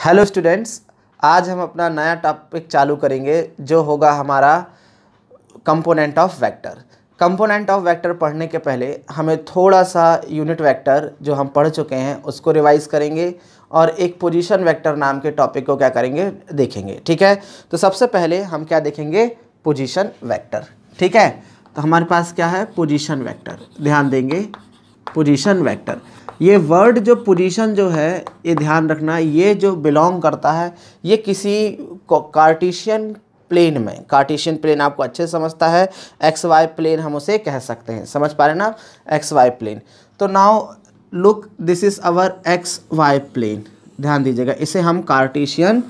Hello students, आज हम अपना नया टॉपिक चालू करेंगे जो होगा हमारा component of vector. Component of vector पढ़ने के पहले हमें थोड़ा सा यूनिट वेक्टर जो हम पढ़ चुके हैं उसको रिवाइज करेंगे और एक पोजीशन वेक्टर नाम के टॉपिक को क्या करेंगे देखेंगे। ठीक है, तो सबसे पहले हम क्या देखेंगे, पोजीशन वेक्टर। ठीक है, तो हमारे पास क्या है, पोजीशन वेक्टर। ध्यान देंगे, पोजीशन वेक्टर, ये वर्ड जो पोजीशन जो है ये ध्यान रखना, ये जो बिलोंग करता है ये किसी कार्टेशियन प्लेन में, कार्टेशियन प्लेन आपको अच्छे से समझता है, एक्स वाई प्लेन हम उसे कह सकते हैं, समझ पा रहे ना, एक्स वाई प्लेन। तो now look, this is our X Y plane. ध्यान दीजिएगा, इसे हम कार्टेशियन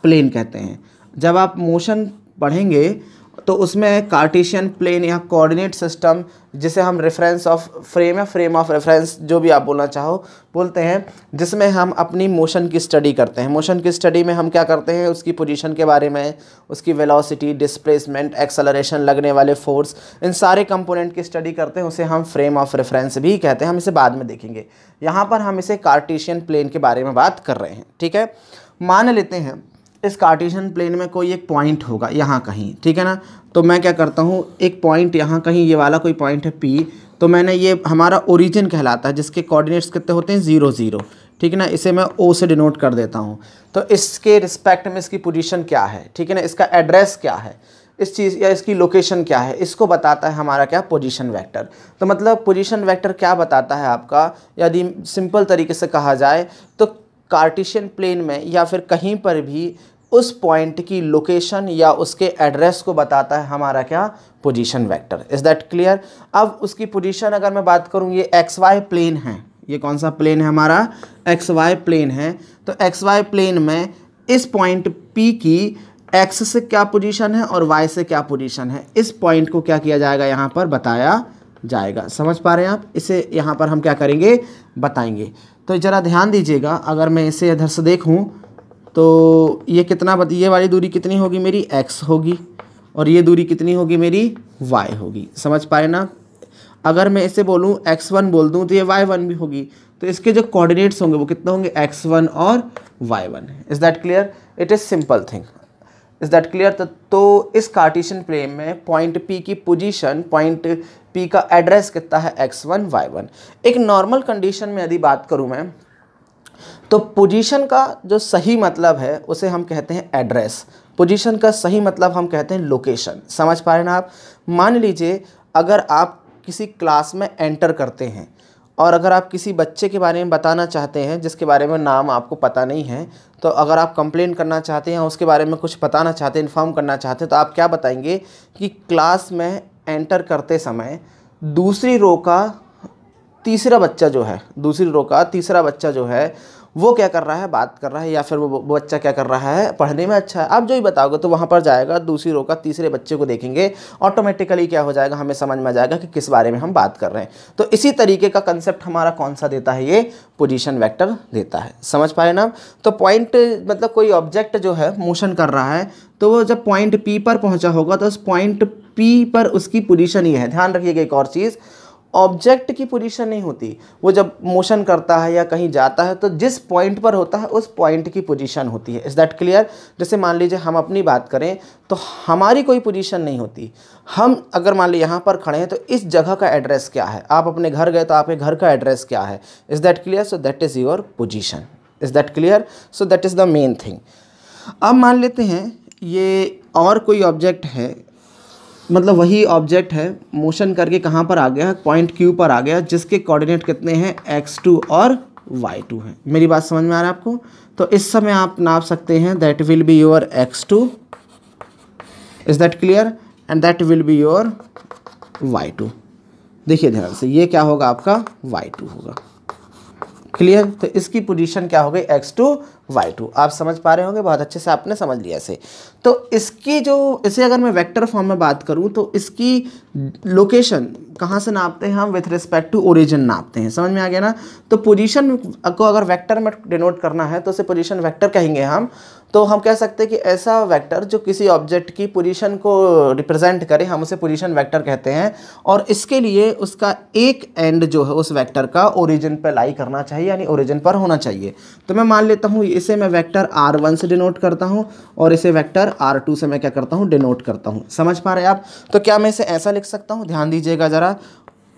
प्लेन कहते हैं। जब आप मोशन पढ़ेंगे तो उसमें कार्टेशियन प्लेन या कोऑर्डिनेट सिस्टम, जिसे हम रेफरेंस ऑफ फ्रेम या फ्रेम ऑफ रेफरेंस जो भी आप बोलना चाहो बोलते हैं, जिसमें हम अपनी मोशन की स्टडी करते हैं। मोशन की स्टडी में हम क्या करते हैं, उसकी पोजीशन के बारे में, उसकी वेलोसिटी, डिस्प्लेसमेंट, एक्सेलरेशन, लगने वाले फोर्स, इन सारे कंपोनेंट की स्टडी करते हैं। उसे हम फ्रेम ऑफ रेफरेंस भी कहते हैं, हम इसे बाद में देखेंगे। यहाँ पर हम इसे कार्टेशियन प्लेन के बारे में बात कर रहे हैं। ठीक है, मान लेते हैं इस कार्टेशियन प्लेन में कोई एक पॉइंट होगा यहाँ कहीं, ठीक है ना। तो मैं क्या करता हूँ, एक पॉइंट यहाँ कहीं, ये वाला कोई पॉइंट है P, तो मैंने ये हमारा ओरिजिन कहलाता है, जिसके कोऑर्डिनेट्स कितने होते हैं, 0 0। ठीक है ना, इसे मैं O से डिनोट कर देता हूँ। तो इसके रिस्पेक्ट में इसकी पोजीशन क्या है, ठीक है ना, इसका एड्रेस क्या है, इस चीज़ या इसकी लोकेशन क्या है, इसको बताता है हमारा क्या, पोजीशन वेक्टर। तो मतलब पोजीशन वेक्टर क्या बताता है आपका, यदि सिंपल तरीके से कहा जाए तो कार्टेशियन प्लेन में या फिर कहीं पर भी उस पॉइंट की लोकेशन या उसके एड्रेस को बताता है हमारा क्या, position vector. Is that clear. अब उसकी पोजीशन अगर मैं बात करूं, ये एक्स वाई प्लेन है, ये कौन सा प्लेन है हमारा, एक्स वाई प्लेन है। तो एक्स वाई प्लेन में इस पॉइंट P की एक्स से क्या पोजीशन है और वाई से क्या पोजीशन है, इस पॉइंट को क्या किया जाएगा, यहाँ पर बताया जाएगा। समझ पा रहे हैं आप, इसे यहाँ पर हम क्या करेंगे, बताएंगे। तो ज़रा ध्यान दीजिएगा, अगर मैं इसे इधर से देखूँ तो ये कितना ये वाली दूरी कितनी होगी मेरी, x होगी, और ये दूरी कितनी होगी मेरी, y होगी। समझ पाए ना। अगर मैं इसे बोलूँ x1 बोल दूँ तो ये y1 भी होगी। तो इसके जो कोऑर्डिनेट्स होंगे वो कितने होंगे, x1 और y1। Is that clear, it is simple thing. Is that clear. तो इस कार्टेशियन प्लेन में पॉइंट P की पोजीशन, पॉइंट P का एड्रेस कितना है, x1 y1। एक नॉर्मल कंडीशन में यदि बात करूँ मैं, तो पोजीशन का जो सही मतलब है उसे हम कहते हैं एड्रेस। पोजीशन का सही मतलब हम कहते हैं लोकेशन। समझ पा रहे हैं ना आप। मान लीजिए अगर आप किसी क्लास में एंटर करते हैं और अगर आप किसी बच्चे के बारे में बताना चाहते हैं जिसके बारे में नाम आपको पता नहीं है, तो अगर आप कंप्लेन करना चाहते हैं, उसके बारे में कुछ बताना चाहते हैं, इन्फॉर्म करना चाहते हैं, तो आप क्या बताएंगे कि क्लास में एंटर करते समय दूसरी रो का तीसरा बच्चा जो है, दूसरी रो का तीसरा बच्चा जो है वो क्या कर रहा है, बात कर रहा है, या फिर वो बच्चा क्या कर रहा है, पढ़ने में अच्छा है, आप जो ही बताओगे तो वहाँ पर जाएगा, दूसरी रो का तीसरे बच्चे को देखेंगे, ऑटोमेटिकली क्या हो जाएगा, हमें समझ में आ जाएगा कि किस बारे में हम बात कर रहे हैं। तो इसी तरीके का कंसेप्ट हमारा कौन सा देता है, ये पोजीशन वेक्टर देता है। समझ पाए ना। तो पॉइंट मतलब कोई ऑब्जेक्ट जो है मोशन कर रहा है, तो वो जब पॉइंट P पर पहुँचा होगा तो उस पॉइंट P पर उसकी पोजीशन ही है। ध्यान रखिएगा एक और चीज़, ऑब्जेक्ट की पोजीशन नहीं होती, वो जब मोशन करता है या कहीं जाता है तो जिस पॉइंट पर होता है उस पॉइंट की पोजीशन होती है। Is that clear. जैसे मान लीजिए हम अपनी बात करें तो हमारी कोई पोजीशन नहीं होती। हम अगर मान लीजिए यहाँ पर खड़े हैं तो इस जगह का एड्रेस क्या है, आप अपने घर गए तो आपके घर का एड्रेस क्या है। Is that clear. So that is your position. Is that clear. So that is the main thing. अब मान लेते हैं ये और कोई ऑब्जेक्ट है, मतलब वही ऑब्जेक्ट है, मोशन करके कहाँ पर आ गया है, पॉइंट Q पर आ गया, जिसके कोऑर्डिनेट कितने हैं, x2 और y2 हैं। मेरी बात समझ में आ रहा है आपको। तो इस समय आप नाप सकते हैं, that will be your x2, is that clear, and that will be your y2। देखिए ध्यान से, ये क्या होगा आपका, y2 होगा। क्लियर। तो इसकी पोजीशन क्या हो गई, x2 y2। आप समझ पा रहे होंगे, बहुत अच्छे से आपने समझ लिया इसे। तो इसकी जो, इसे अगर मैं वेक्टर फॉर्म में बात करूं तो इसकी लोकेशन कहाँ से नापते हैं हम, विथ रिस्पेक्ट टू ओरिजिन नापते हैं। समझ में आ गया ना। तो पोजीशन को अगर वेक्टर में डिनोट करना है तो उसे पोजीशन वेक्टर कहेंगे हम। तो हम कह सकते हैं कि ऐसा वेक्टर जो किसी ऑब्जेक्ट की पोजीशन को रिप्रेजेंट करे, हम उसे पोजीशन वेक्टर कहते हैं। और इसके लिए उसका एक एंड जो है उस वेक्टर का ओरिजिन पर लाई करना चाहिए, यानी ओरिजिन पर होना चाहिए। तो मैं मान लेता हूँ इसे मैं वेक्टर r1 से डिनोट करता हूँ और इसे वेक्टर r2 से मैं क्या करता हूँ, डिनोट करता हूँ। समझ पा रहे हैं आप? तो क्या मैं इसे ऐसा लिख सकता हूँ, ध्यान दीजिएगा ज़रा,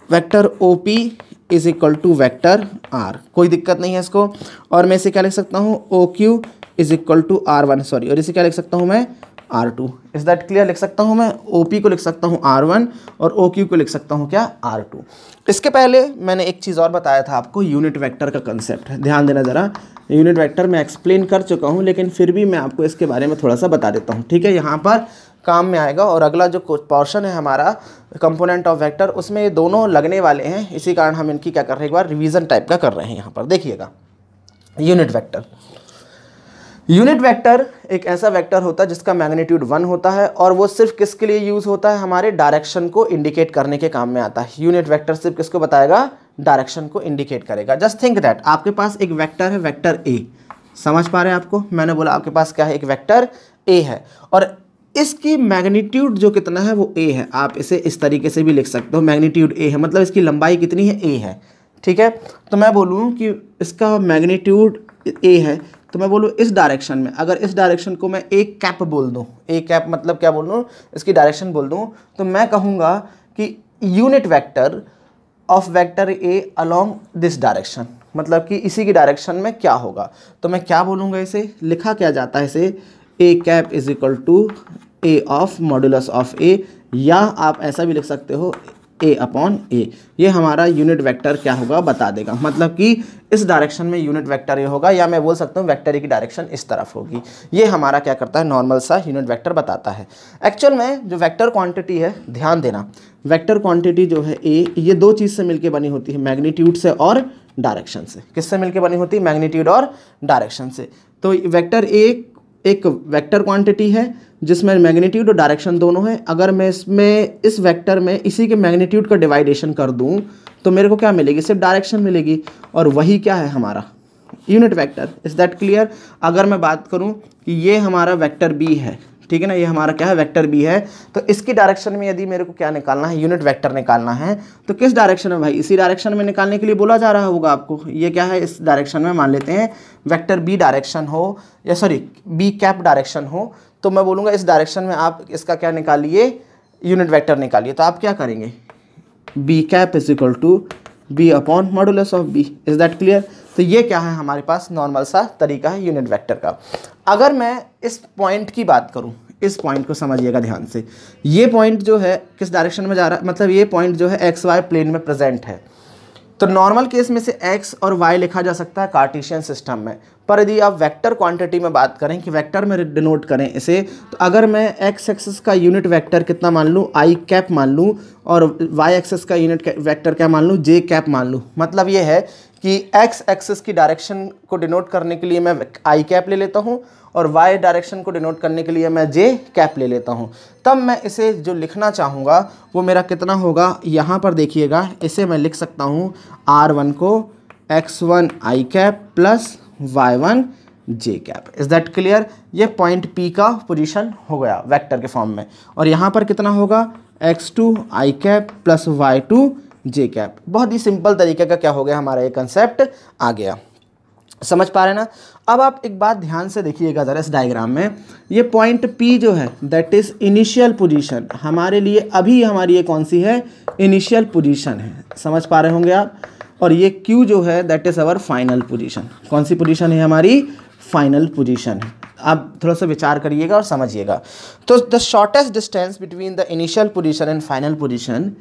vector OP is equal to vector R, कोई दिक्कत नहीं है इसको। और मैं इसे क्या लिख सकता हूँ, OQ is equal to R1, sorry, और इसे क्या लिख सकता हूँ मैं, R2। Is that clear? लिख सकता हूँ मैं OP को लिख सकता हूँ R1 और OQ को लिख सकता हूँ क्या, R2। इसके पहले मैंने एक चीज़ और बताया था आपको, यूनिट वेक्टर का कंसेप्ट। ध्यान देना ज़रा, यूनिट वेक्टर मैं एक्सप्लेन कर चुका हूँ, लेकिन फिर भी मैं आपको इसके बारे में थोड़ा सा बता देता हूँ, ठीक है? यहाँ पर काम में आएगा। और अगला जो पोर्शन है हमारा कंपोनेंट ऑफ वेक्टर, उसमें ये दोनों लगने वाले हैं, इसी कारण हम इनकी क्या कर रहे हैं, एक बार रिवीजन टाइप का कर रहे हैं। यहाँ पर देखिएगा, यूनिट वेक्टर। यूनिट वेक्टर एक ऐसा वेक्टर होता है जिसका मैग्नीट्यूड 1 होता है, और वो सिर्फ किसके लिए यूज़ होता है, हमारे डायरेक्शन को इंडिकेट करने के काम में आता है। यूनिट वेक्टर सिर्फ किसको बताएगा, डायरेक्शन को इंडिकेट करेगा। जस्ट थिंक दैट आपके पास एक वेक्टर है, वेक्टर A। समझ पा रहे हैं आपको? मैंने बोला आपके पास क्या है, एक वेक्टर A है, और इसकी मैग्नीट्यूड जो कितना है वो A है। आप इसे इस तरीके से भी लिख सकते हो, मैग्नीट्यूड A है, मतलब इसकी लंबाई कितनी है, A है, ठीक है? तो मैं बोलूँ कि इसका मैग्नीट्यूड A है, तो मैं बोलूँ इस डायरेक्शन में, अगर इस डायरेक्शन को मैं A कैप बोल दूँ, A कैप मतलब क्या बोल दूँ, इसकी डायरेक्शन बोल दूँ, तो मैं कहूँगा कि unit vector of vector A along this direction, मतलब कि इसी की डायरेक्शन में क्या होगा। तो मैं क्या बोलूँगा, इसे लिखा क्या जाता है, इसे A cap is equal to A of modulus of A, या आप ऐसा भी लिख सकते हो A अपॉन A। ये हमारा यूनिट वेक्टर क्या होगा बता देगा, मतलब कि इस डायरेक्शन में यूनिट वेक्टर ये होगा, या मैं बोल सकता हूँ वेक्टर A की डायरेक्शन इस तरफ होगी। ये हमारा क्या करता है, नॉर्मल सा यूनिट वेक्टर बताता है। एक्चुअल में जो वेक्टर क्वांटिटी है, ध्यान देना, वेक्टर क्वांटिटी जो है A, ये दो चीज़ से मिलकर बनी होती है, मैग्नीट्यूड से और डायरेक्शन से। किससे मिलकर बनी होती है, मैग्नीट्यूड और डायरेक्शन से। तो वेक्टर A एक वेक्टर क्वांटिटी है जिसमें मैग्नीट्यूड और डायरेक्शन दोनों है। अगर मैं इसमें इस वेक्टर में इसी के मैग्नीट्यूड का डिवाइडेशन कर दूं तो मेरे को क्या मिलेगी, सिर्फ डायरेक्शन मिलेगी, और वही क्या है हमारा unit vector. Is that clear? अगर मैं बात करूं कि ये हमारा वेक्टर B है, ठीक है ना, ये हमारा क्या है, वेक्टर B है, तो इसकी डायरेक्शन में यदि मेरे को क्या निकालना है, यूनिट वेक्टर निकालना है, तो किस डायरेक्शन में भाई, इसी डायरेक्शन में निकालने के लिए बोला जा रहा होगा आपको। ये क्या है, इस डायरेक्शन में मान लेते हैं वेक्टर B डायरेक्शन हो, या सॉरी B कैप डायरेक्शन हो, तो मैं बोलूँगा इस डायरेक्शन में आप इसका क्या निकालिए, यूनिट वेक्टर निकालिए। तो आप क्या करेंगे, B cap is equal to B upon modulus of B। Is that clear? तो ये क्या है, हमारे पास नॉर्मल सा तरीका है यूनिट वेक्टर का। अगर मैं इस पॉइंट की बात करूं, इस पॉइंट को समझिएगा ध्यान से, ये पॉइंट जो है किस डायरेक्शन में जा रहा है, मतलब ये पॉइंट जो है XY प्लेन में प्रेजेंट है। तो नॉर्मल केस में से x और y लिखा जा सकता है कार्टेशियन सिस्टम में, पर यदि आप वेक्टर क्वांटिटी में बात करें कि वेक्टर में डिनोट करें इसे, तो अगर मैं x एक्सिस का यूनिट वेक्टर कितना मान लूँ, i कैप मान लूँ, और y एक्सिस का यूनिट वेक्टर क्या मान लूँ, j कैप मान लूँ। मतलब ये है कि x एक्सिस की डायरेक्शन को डिनोट करने के लिए मैं i कैप ले लेता हूँ, और y डायरेक्शन को डिनोट करने के लिए मैं j कैप ले लेता हूँ। तब मैं इसे जो लिखना चाहूँगा वो मेरा कितना होगा, यहाँ पर देखिएगा, इसे मैं लिख सकता हूँ r1 को x1 i cap plus y1 j cap. Is that clear? ये पॉइंट P का पोजीशन हो गया वेक्टर के फॉर्म में, और यहाँ पर कितना होगा, x2 i cap plus y2 j cap. बहुत ही सिंपल तरीके का क्या हो गया, हमारा ये कंसेप्ट आ गया। समझ पा रहे हैं ना? अब आप एक बात ध्यान से देखिएगा ज़रा, इस डायग्राम में ये पॉइंट P जो है दैट इज़ इनिशियल पोजीशन, हमारे लिए अभी हमारी ये कौन सी है, इनिशियल पोजीशन है। समझ पा रहे होंगे आप? और ये Q जो है that is our final position. कौन सी पोजीशन है हमारी, फाइनल पोजीशन है। आप थोड़ा सा विचार करिएगा और समझिएगा। तो the shortest distance between the initial position and final position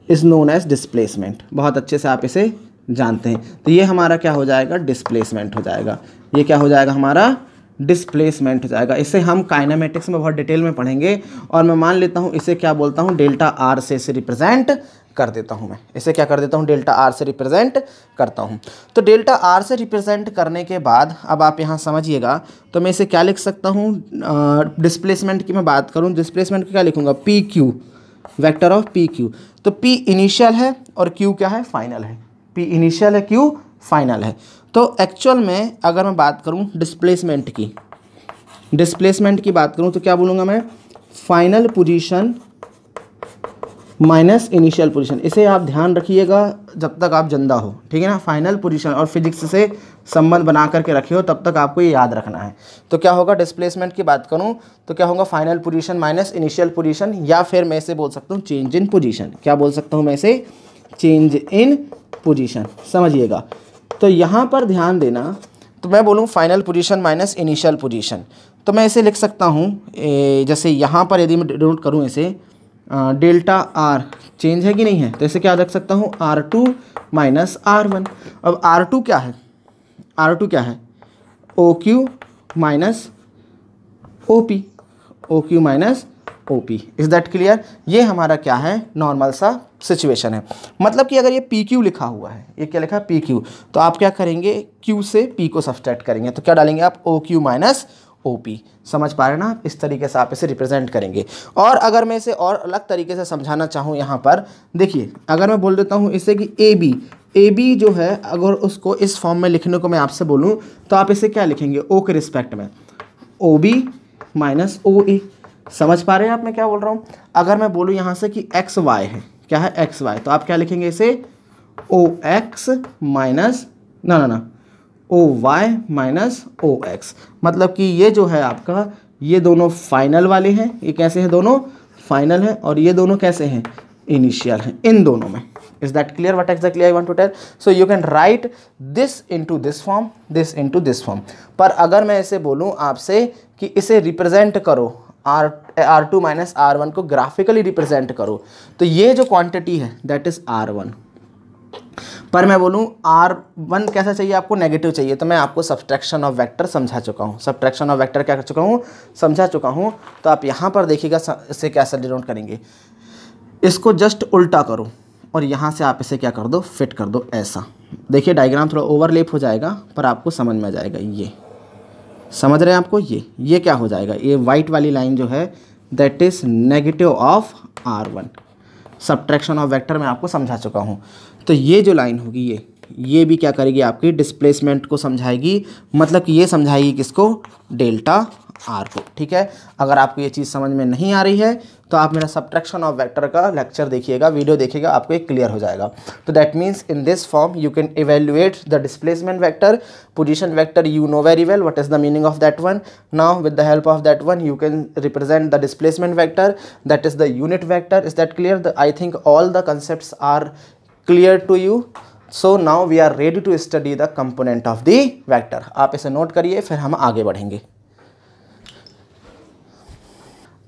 is known as displacement. बहुत अच्छे से आप इसे जानते हैं। तो ये हमारा क्या हो जाएगा, डिस्प्लेसमेंट हो जाएगा। ये क्या हो जाएगा, हमारा डिस्प्लेसमेंट हो जाएगा। इसे हम काइनेमेटिक्स में बहुत डिटेल में पढ़ेंगे, और मैं मान लेता हूँ इसे क्या बोलता हूँ, डेल्टा आर से इसे रिप्रेजेंट कर देता हूँ। मैं इसे क्या कर देता हूँ, डेल्टा आर से रिप्रेजेंट करता हूँ। तो डेल्टा आर से रिप्रेजेंट करने के बाद अब आप यहाँ समझिएगा, तो मैं इसे क्या लिख सकता हूँ, डिस्प्लेसमेंट की मैं बात करूँ, डिस्प्लेसमेंट की क्या लिखूँगा, P Q, vector of P Q. तो पी इनिशियल है और क्यू क्या है, फाइनल है। पी इनिशियल है, क्यू फाइनल है। तो एक्चुअल में अगर मैं बात करूं डिस्प्लेसमेंट की, डिस्प्लेसमेंट की बात करूं तो क्या बोलूँगा मैं, final position minus initial position. इसे आप ध्यान रखिएगा जब तक आप जिंदा हो, ठीक है ना। फाइनल पोजीशन और फिजिक्स से संबंध बना करके रखे हो तब तक आपको ये याद रखना है। तो क्या होगा, डिस्प्लेसमेंट की बात करूं तो क्या होगा, final position minus initial position, या फिर मैं इसे बोल सकता हूं चेंज इन पोजीशन। क्या बोल सकता हूं मैं इसे, चेंज इन पोजीशन, समझिएगा। तो यहाँ पर ध्यान देना, तो मैं बोलूँ final position minus initial position, तो मैं इसे लिख सकता हूँ जैसे यहाँ पर यदि मैं डिनोट करूँ इसे डेल्टा आर, चेंज है कि नहीं है, तो इसे क्या रख सकता हूँ, R2 माइनस R1। अब R2 क्या है, R2 क्या है, OQ minus OP, OQ minus OP। Is that clear. ये हमारा क्या है, नॉर्मल सा सिचुएशन है। मतलब कि अगर ये PQ लिखा हुआ है, ये क्या लिखा है PQ, तो आप क्या करेंगे, Q से P को सब्सट्रैक्ट करेंगे, तो क्या डालेंगे आप, OQ माइनस OP। समझ पा रहे हैं ना, इस तरीके से आप इसे रिप्रेजेंट करेंगे। और अगर मैं इसे और अलग तरीके से समझाना चाहूँ यहाँ पर, देखिए अगर मैं बोल देता हूँ इसे कि AB जो है, अगर उसको इस फॉर्म में लिखने को मैं आपसे बोलूँ तो आप इसे क्या लिखेंगे, O के रिस्पेक्ट में OB माइनस OA। समझ पा रहे हैं आप मैं क्या बोल रहा हूँ। अगर मैं बोलूँ यहाँ से कि XY है, क्या है XY, तो आप क्या लिखेंगे इसे OX माइनस ना OY माइनस OX। मतलब कि ये जो है आपका, ये दोनों फाइनल वाले हैं, ये कैसे हैं, दोनों फाइनल हैं, और ये दोनों कैसे हैं, इनिशियल हैं, इन दोनों में। Is that clear what exactly I want to tell. So you can write this into this form, this into this form. पर अगर मैं ऐसे बोलूँ आपसे कि इसे रिप्रेजेंट करो, R2 माइनस R1 को ग्राफिकली रिप्रेजेंट करो, तो ये जो क्वांटिटी है दैट इज R1। पर मैं बोलूँ R1 कैसा चाहिए आपको, नेगेटिव चाहिए, तो मैं आपको सब्ट्रैक्शन ऑफ वेक्टर समझा चुका हूँ। सब्ट्रैक्शन ऑफ वेक्टर क्या कर चुका हूँ, समझा चुका हूँ। तो आप यहाँ पर देखिएगा इसे कैसे डिनोट करेंगे, इसको जस्ट उल्टा करो और यहाँ से आप इसे क्या कर दो, फिट कर दो ऐसा। देखिए डायग्राम थोड़ा ओवरलेप हो जाएगा पर आपको समझ में आ जाएगा। ये समझ रहे हैं आपको, ये क्या हो जाएगा, ये वाइट वाली लाइन जो है that is negative of R1। Subtraction of vector मैं आपको समझा चुका हूँ। तो ये जो लाइन होगी ये भी क्या करेगी, आपकी डिस्प्लेसमेंट को समझाएगी। मतलब कि ये समझाएगी किसको, डेल्टा आर को। ठीक है, अगर आपको ये चीज़ समझ में नहीं आ रही है तो आप मेरा सब्ट्रैक्शन ऑफ वेक्टर का लेक्चर देखिएगा, वीडियो देखिएगा, आपको एक क्लियर हो जाएगा। तो that means in this form you can evaluate the displacement vector, position vector you know very well what is the meaning of that one. Now with the help of that one you can represent the displacement vector, that is the unit vector. Is that clear? I think all the concepts are clear to you. So now we are ready to study the component of the vector. आप इसे note करिए, फिर हम आगे बढ़ेंगे।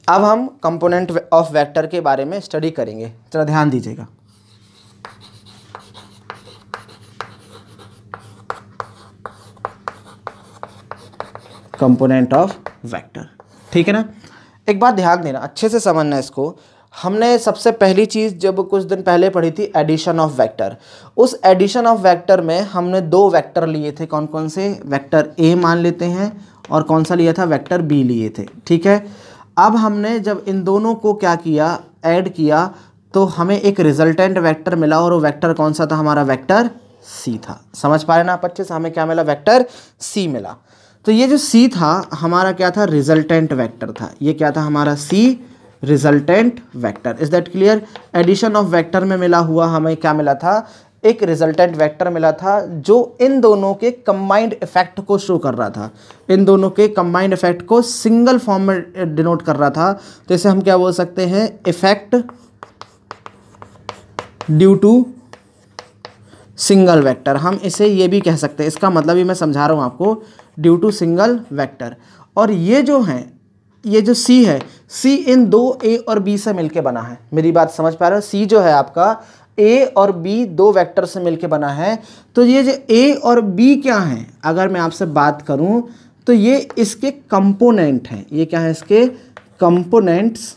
अब हम component of vector के बारे में स्टडी करेंगे, जरा ध्यान दीजिएगा। कंपोनेंट ऑफ वेक्टर, ठीक है ना। एक बात ध्यान देना, अच्छे से समझना इसको। हमने सबसे पहली चीज़ जब कुछ दिन पहले पढ़ी थी एडिशन ऑफ वेक्टर। उस एडिशन ऑफ वेक्टर में हमने दो वेक्टर लिए थे, कौन कौन से, वेक्टर ए मान लेते हैं और कौन सा लिया था, वेक्टर बी लिए थे। ठीक है, अब हमने जब इन दोनों को क्या किया, ऐड किया, तो हमें एक रिजल्टेंट वेक्टर मिला और वो वेक्टर कौन सा था, हमारा वेक्टर सी था। समझ पा रहे ना आप अच्छे से, हमें क्या मिला, वेक्टर सी मिला। तो ये जो सी था हमारा क्या था, रिजल्टेंट वेक्टर था। ये क्या था हमारा c, resultant vector. Is that clear. Addition of vector में मिला हुआ हमें क्या मिला था, एक रिजल्टेंट वेक्टर मिला था जो इन दोनों के कंबाइंड इफेक्ट को शो कर रहा था, इन दोनों के कंबाइंड इफेक्ट को सिंगल फॉर्म में डिनोट कर रहा था। तो इसे हम क्या बोल सकते हैं, effect due to single vector. हम इसे ये भी कह सकते हैं, इसका मतलब ही मैं समझा रहा हूँ आपको, ड्यू टू सिंगल वेक्टर। और ये जो है, ये जो सी है, सी इन दो ए और बी से मिलके बना है। मेरी बात समझ पा रहे हो, सी जो है आपका ए और बी दो वेक्टर से मिलके बना है। तो ये जो ए और बी क्या हैं, अगर मैं आपसे बात करूं तो ये इसके कंपोनेंट हैं। ये क्या है, इसके कंपोनेंट्स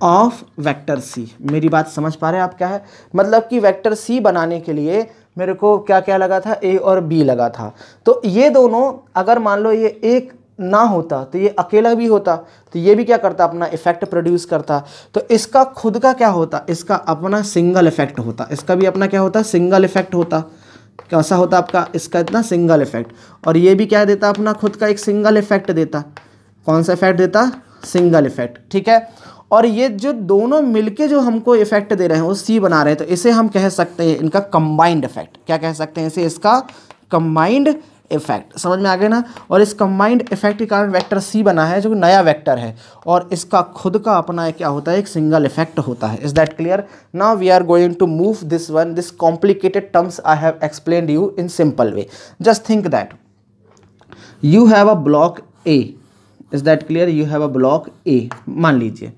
ऑफ वेक्टर सी। मेरी बात समझ पा रहे हैं आप क्या है, मतलब कि वेक्टर सी बनाने के लिए मेरे को क्या क्या लगा था, ए और बी लगा था। तो ये दोनों, अगर मान लो ये एक ना होता तो ये अकेला भी होता, तो ये भी क्या करता, अपना इफेक्ट प्रोड्यूस करता। तो इसका खुद का क्या होता, इसका अपना सिंगल इफेक्ट होता, इसका भी अपना क्या होता, सिंगल इफेक्ट होता। कैसा होता आपका इसका इतना सिंगल इफेक्ट, और ये भी क्या देता अपना खुद का एक सिंगल इफेक्ट देता। कौन सा इफेक्ट देता? सिंगल इफेक्ट, ठीक है। और ये जो दोनों मिलके जो हमको इफेक्ट दे रहे हैं वो सी बना रहे हैं, तो इसे हम कह सकते हैं इनका कंबाइंड इफेक्ट। क्या कह सकते हैं इसे? इसका कंबाइंड इफेक्ट। समझ में आ गया ना। और इस कंबाइंड इफेक्ट के कारण वेक्टर सी बना है जो नया वेक्टर है, और इसका खुद का अपना क्या होता है? एक सिंगल इफेक्ट होता है। Is that clear? Now we are going to move this one, this complicated terms I have explained you in simple way. Just think that you have a block A. Is that clear? You have a block A. मान लीजिए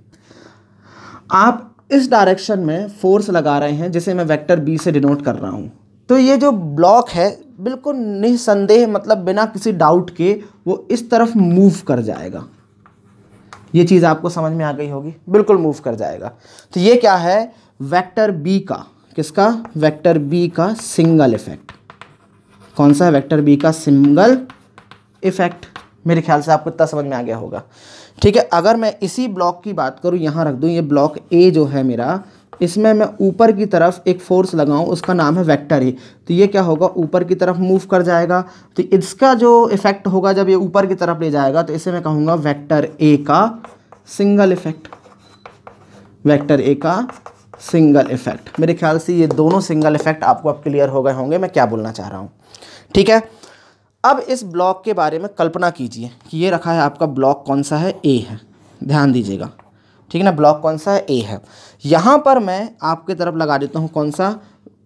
आप इस direction में force लगा रहे हैं जिसे मैं वेक्टर बी से डिनोट कर रहा हूं, तो ये जो ब्लॉक है बिल्कुल निसंदेह, मतलब बिना किसी डाउट के वो इस तरफ मूव कर जाएगा। ये चीज़ आपको समझ में आ गई होगी, बिल्कुल मूव कर जाएगा। तो ये क्या है? वेक्टर बी का, किसका? वेक्टर बी का सिंगल इफेक्ट। कौन सा है? वेक्टर बी का सिंगल इफेक्ट। मेरे ख्याल से आपको इतना समझ में आ गया होगा, ठीक है। अगर मैं इसी ब्लॉक की बात करूं, यहाँ रख दूं, ये ब्लॉक ए जो है मेरा, इसमें मैं ऊपर की तरफ एक फोर्स लगाऊं, उसका नाम है वेक्टर ए, तो ये क्या होगा? ऊपर की तरफ मूव कर जाएगा। तो इसका जो इफेक्ट होगा जब ये ऊपर की तरफ ले जाएगा, तो इसे मैं कहूँगा वेक्टर ए का सिंगल इफेक्ट। वेक्टर ए का सिंगल इफेक्ट। मेरे ख्याल से ये दोनों सिंगल इफेक्ट आपको अब क्लियर हो गए होंगे मैं क्या बोलना चाह रहा हूँ, ठीक है। अब इस ब्लॉक के बारे में कल्पना कीजिए कि ये रखा है आपका ब्लॉक, कौन सा है? ए है। ध्यान दीजिएगा, ठीक है ना। ब्लॉक कौन सा है? ए है। यहाँ पर मैं आपके तरफ लगा देता हूँ कौन सा?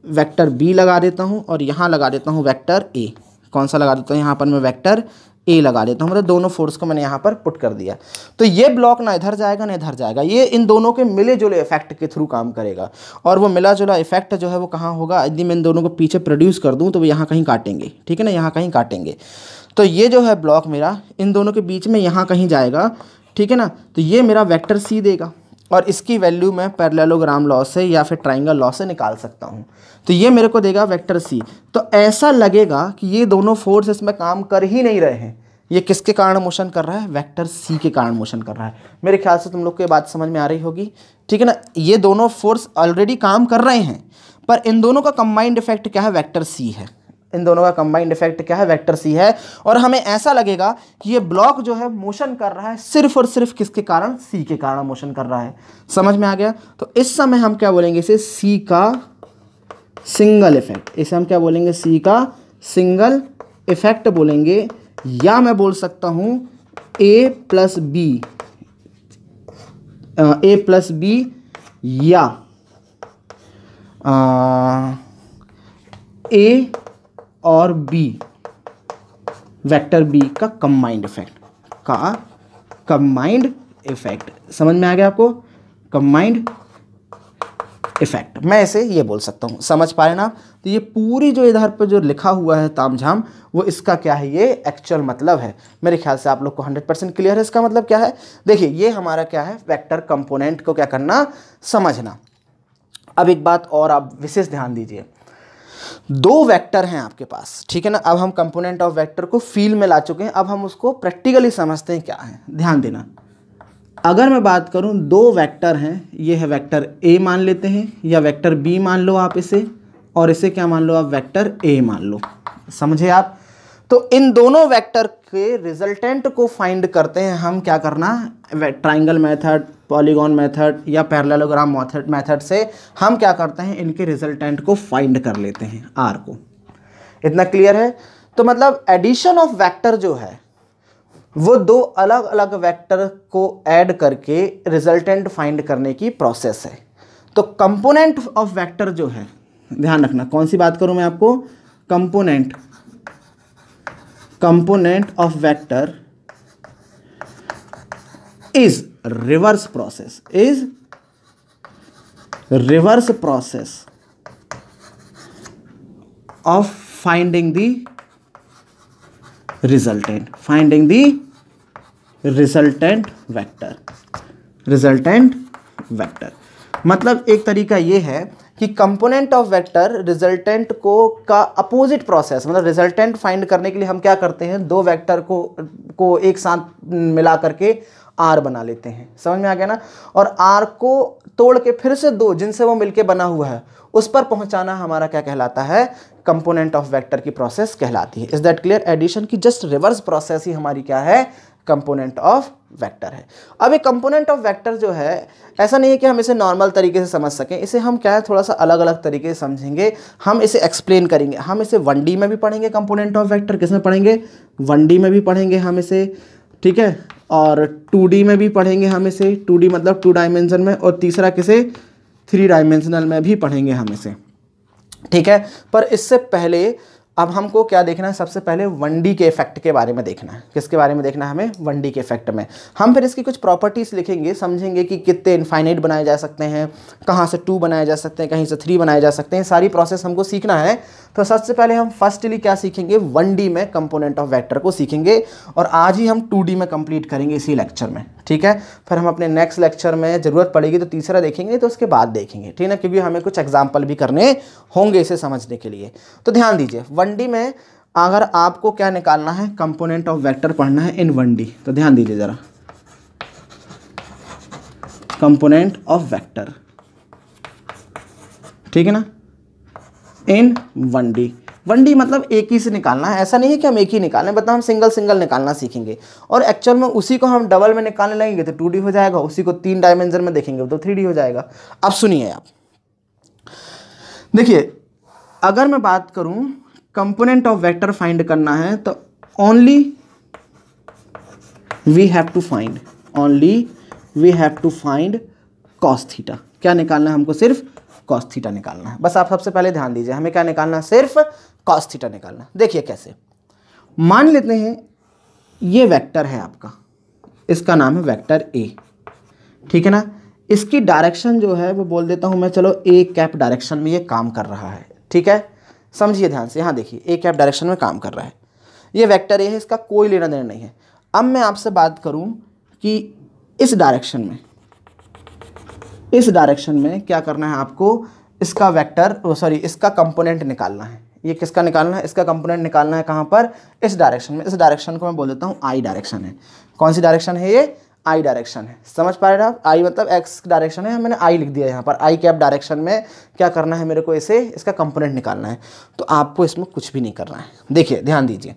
वेक्टर बी लगा देता हूँ, और यहाँ लगा देता हूँ वेक्टर ए। कौन सा लगा देता हूँ? यहाँ पर मैं वेक्टर ए लगा देता हूँ, मतलब दोनों फोर्स को मैंने यहाँ पर पुट कर दिया। तो ये ब्लॉक ना इधर जाएगा ना इधर जाएगा, ये इन दोनों के मिले जुले इफेक्ट के थ्रू काम करेगा। और वो मिला जुला इफेक्ट जो है वो कहाँ होगा? यदि मैं इन दोनों को पीछे प्रोड्यूस कर दूँ तो वो यहाँ कहीं काटेंगे, ठीक है ना, यहाँ कहीं काटेंगे। तो ये जो है ब्लॉक मेरा इन दोनों के बीच में यहाँ कहीं जाएगा, ठीक है ना। तो ये मेरा वेक्टर सी देगा, और इसकी वैल्यू मैं पैरेललोग्राम लॉ से या फिर ट्राइंगल लॉ से निकाल सकता हूँ। तो ये मेरे को देगा वेक्टर सी। तो ऐसा लगेगा कि ये दोनों फोर्स इसमें काम कर ही नहीं रहे हैं। ये किसके कारण मोशन कर रहा है? वेक्टर सी के कारण मोशन कर रहा है। मेरे ख्याल से तुम लोग को ये बात समझ में आ रही होगी, ठीक है ना। ये दोनों फोर्स ऑलरेडी काम कर रहे हैं, पर इन दोनों का कंबाइंड इफेक्ट क्या है? वेक्टर सी है। इन दोनों का कंबाइंड इफेक्ट क्या है? वेक्टर सी है। और हमें ऐसा लगेगा कि ये ब्लॉक जो है मोशन कर रहा है सिर्फ और सिर्फ किसके कारण? सी के कारण मोशन कर रहा है। समझ में आ गया? तो इस समय हम क्या बोलेंगे? इसे सी का सिंगल इफेक्ट। इसे हम क्या बोलेंगे? सी का सिंगल इफेक्ट बोलेंगे, या मैं बोल सकता हूं ए प्लस बी, या ए और बी, वेक्टर बी का कंबाइंड इफेक्ट। समझ में आ गया आपको? कंबाइंड इफेक्ट, मैं इसे ये बोल सकता हूँ। समझ पा रहे ना? तो ये पूरी जो इधर पे जो लिखा हुआ है तामझाम, वो इसका क्या है? ये एक्चुअल मतलब है। मेरे ख्याल से आप लोग को 100% क्लियर है इसका मतलब क्या है। देखिए ये हमारा क्या है? वेक्टर कंपोनेंट को क्या करना? समझना। अब एक बात और आप विशेष ध्यान दीजिए, दो वेक्टर हैं आपके पास, ठीक है ना। अब हम कंपोनेंट ऑफ वेक्टर को फील में ला चुके हैं, अब हम उसको प्रैक्टिकली समझते हैं क्या है। ध्यान देना, अगर मैं बात करूं दो वेक्टर हैं, ये है वेक्टर ए मान लेते हैं, या वेक्टर बी मान लो आप इसे, और इसे क्या मान लो आप? वेक्टर ए मान लो। समझे आप? तो इन दोनों वेक्टर के रिजल्टेंट को फाइंड करते हैं हम, क्या करना? ट्राइंगल मेथड, पॉलीगॉन मेथड या पैरेललोग्राम मेथड से हम क्या करते हैं? इनके रिजल्टेंट को फाइंड कर लेते हैं, आर को। इतना क्लियर है? तो मतलब एडिशन ऑफ वेक्टर जो है वो दो अलग अलग वेक्टर को ऐड करके रिजल्टेंट फाइंड करने की प्रोसेस है। तो कंपोनेंट ऑफ वेक्टर जो है, ध्यान रखना कौन सी बात करूं मैं आपको? Component of vector is reverse process of finding the resultant vector. मतलब एक तरीका ये है कि कंपोनेंट ऑफ वेक्टर रिजल्टेंट का अपोजिट प्रोसेस, मतलब रिजल्टेंट फाइंड करने के लिए हम क्या करते हैं? दो वेक्टर को एक साथ मिला करके आर बना लेते हैं। समझ में आ गया ना? और आर को तोड़ के फिर से दो जिनसे वो मिलके बना हुआ है उस पर पहुंचाना हमारा क्या कहलाता है, कंपोनेंट ऑफ वेक्टर की प्रोसेस कहलाती है। Is that clear? एडिशन की जस्ट रिवर्स प्रोसेस ही हमारी क्या है, कंपोनेंट ऑफ वेक्टर है। अब एक कंपोनेंट ऑफ वेक्टर जो है, ऐसा नहीं है कि हम इसे नॉर्मल तरीके से समझ सकें, इसे हम क्या है थोड़ा सा अलग अलग तरीके से समझेंगे, हम इसे एक्सप्लेन करेंगे। हम इसे 1D में भी पढ़ेंगे कंपोनेंट ऑफ वेक्टर, किसमें पढ़ेंगे, 1D में भी पढ़ेंगे हम इसे, ठीक है, और 2D में भी पढ़ेंगे हम इसे, 2D मतलब 2 डायमेंशन में, और तीसरा किसे 3 डायमेंशनल में भी पढ़ेंगे हम इसे, ठीक है। पर इससे पहले अब हमको क्या देखना है, सबसे पहले 1D के इफेक्ट के बारे में देखना है। किसके बारे में देखना है हमें, 1D के इफेक्ट में। हम फिर इसकी कुछ प्रॉपर्टीज़ लिखेंगे, समझेंगे कि कितने इनफाइनाइट बनाए जा सकते हैं, कहाँ से 2 बनाए जा सकते हैं, कहीं से 3 बनाए जा सकते हैं, सारी प्रोसेस हमको सीखना है। तो सबसे पहले हम फर्स्टली क्या सीखेंगे, 1D में कंपोनेंट ऑफ वेक्टर को सीखेंगे, और आज ही हम 2D में कंप्लीट करेंगे इसी लेक्चर में, ठीक है। फिर हम अपने नेक्स्ट लेक्चर में ज़रूरत पड़ेगी तो तीसरा देखेंगे, तो उसके बाद देखेंगे, ठीक है, क्योंकि हमें कुछ एग्जाम्पल भी करने होंगे इसे समझने के लिए। तो ध्यान दीजिए, 1D में अगर आपको क्या निकालना है, कंपोनेंट ऑफ वेक्टर पढ़ना है इन 1D, तो ध्यान दीजिए ज़रा, कंपोनेंट ऑफ वेक्टर, ठीक है ना, इन 1D। 1D मतलब एक ही से निकालना है, ऐसा नहीं है कि हम एक ही निकालें, मतलब हम सिंगल सिंगल निकालना सीखेंगे, और एक्चुअल में उसी को हम डबल में निकालने लगेंगे तो 2D हो जाएगा, उसी को 3 डायमेंशन में देखेंगे तो 3D हो जाएगा। अब सुनिए आप, देखिए, अगर मैं बात करूं कंपोनेंट ऑफ वेक्टर फाइंड करना है तो only we have to find cos theta. क्या निकालना है हमको, सिर्फ कॉस थीटा निकालना है। बस आप सबसे पहले ध्यान दीजिए, हमें क्या निकालना है, सिर्फ कॉस थीटा निकालना है। देखिए कैसे, मान लेते हैं ये वेक्टर है आपका, इसका नाम है वेक्टर ए, ठीक है ना। इसकी डायरेक्शन जो है वो बोल देता हूं मैं, चलो ए कैप डायरेक्शन में ये काम कर रहा है, ठीक है। समझिए ध्यान से, यहाँ देखिए ए कैप डायरेक्शन में काम कर रहा है, ये वेक्टर ए है, इसका कोई लेना देना नहीं है। अब मैं आपसे बात करूं कि इस डायरेक्शन में क्या करना है आपको, इसका वेक्टर इसका कंपोनेंट निकालना है। ये किसका निकालना है, इसका कंपोनेंट निकालना है, कहाँ पर, इस डायरेक्शन में। इस डायरेक्शन को मैं बोल देता हूँ आई डायरेक्शन है। कौन सी डायरेक्शन है ये, आई डायरेक्शन है। समझ पा रहे हैं आप, आई मतलब एक्स डायरेक्शन है, मैंने आई लिख दिया यहाँ पर। आई कैप डायरेक्शन में क्या करना है मेरे को, इसे इसका कंपोनेंट निकालना है। तो आपको इसमें कुछ भी नहीं करना है। देखिए ध्यान दीजिए,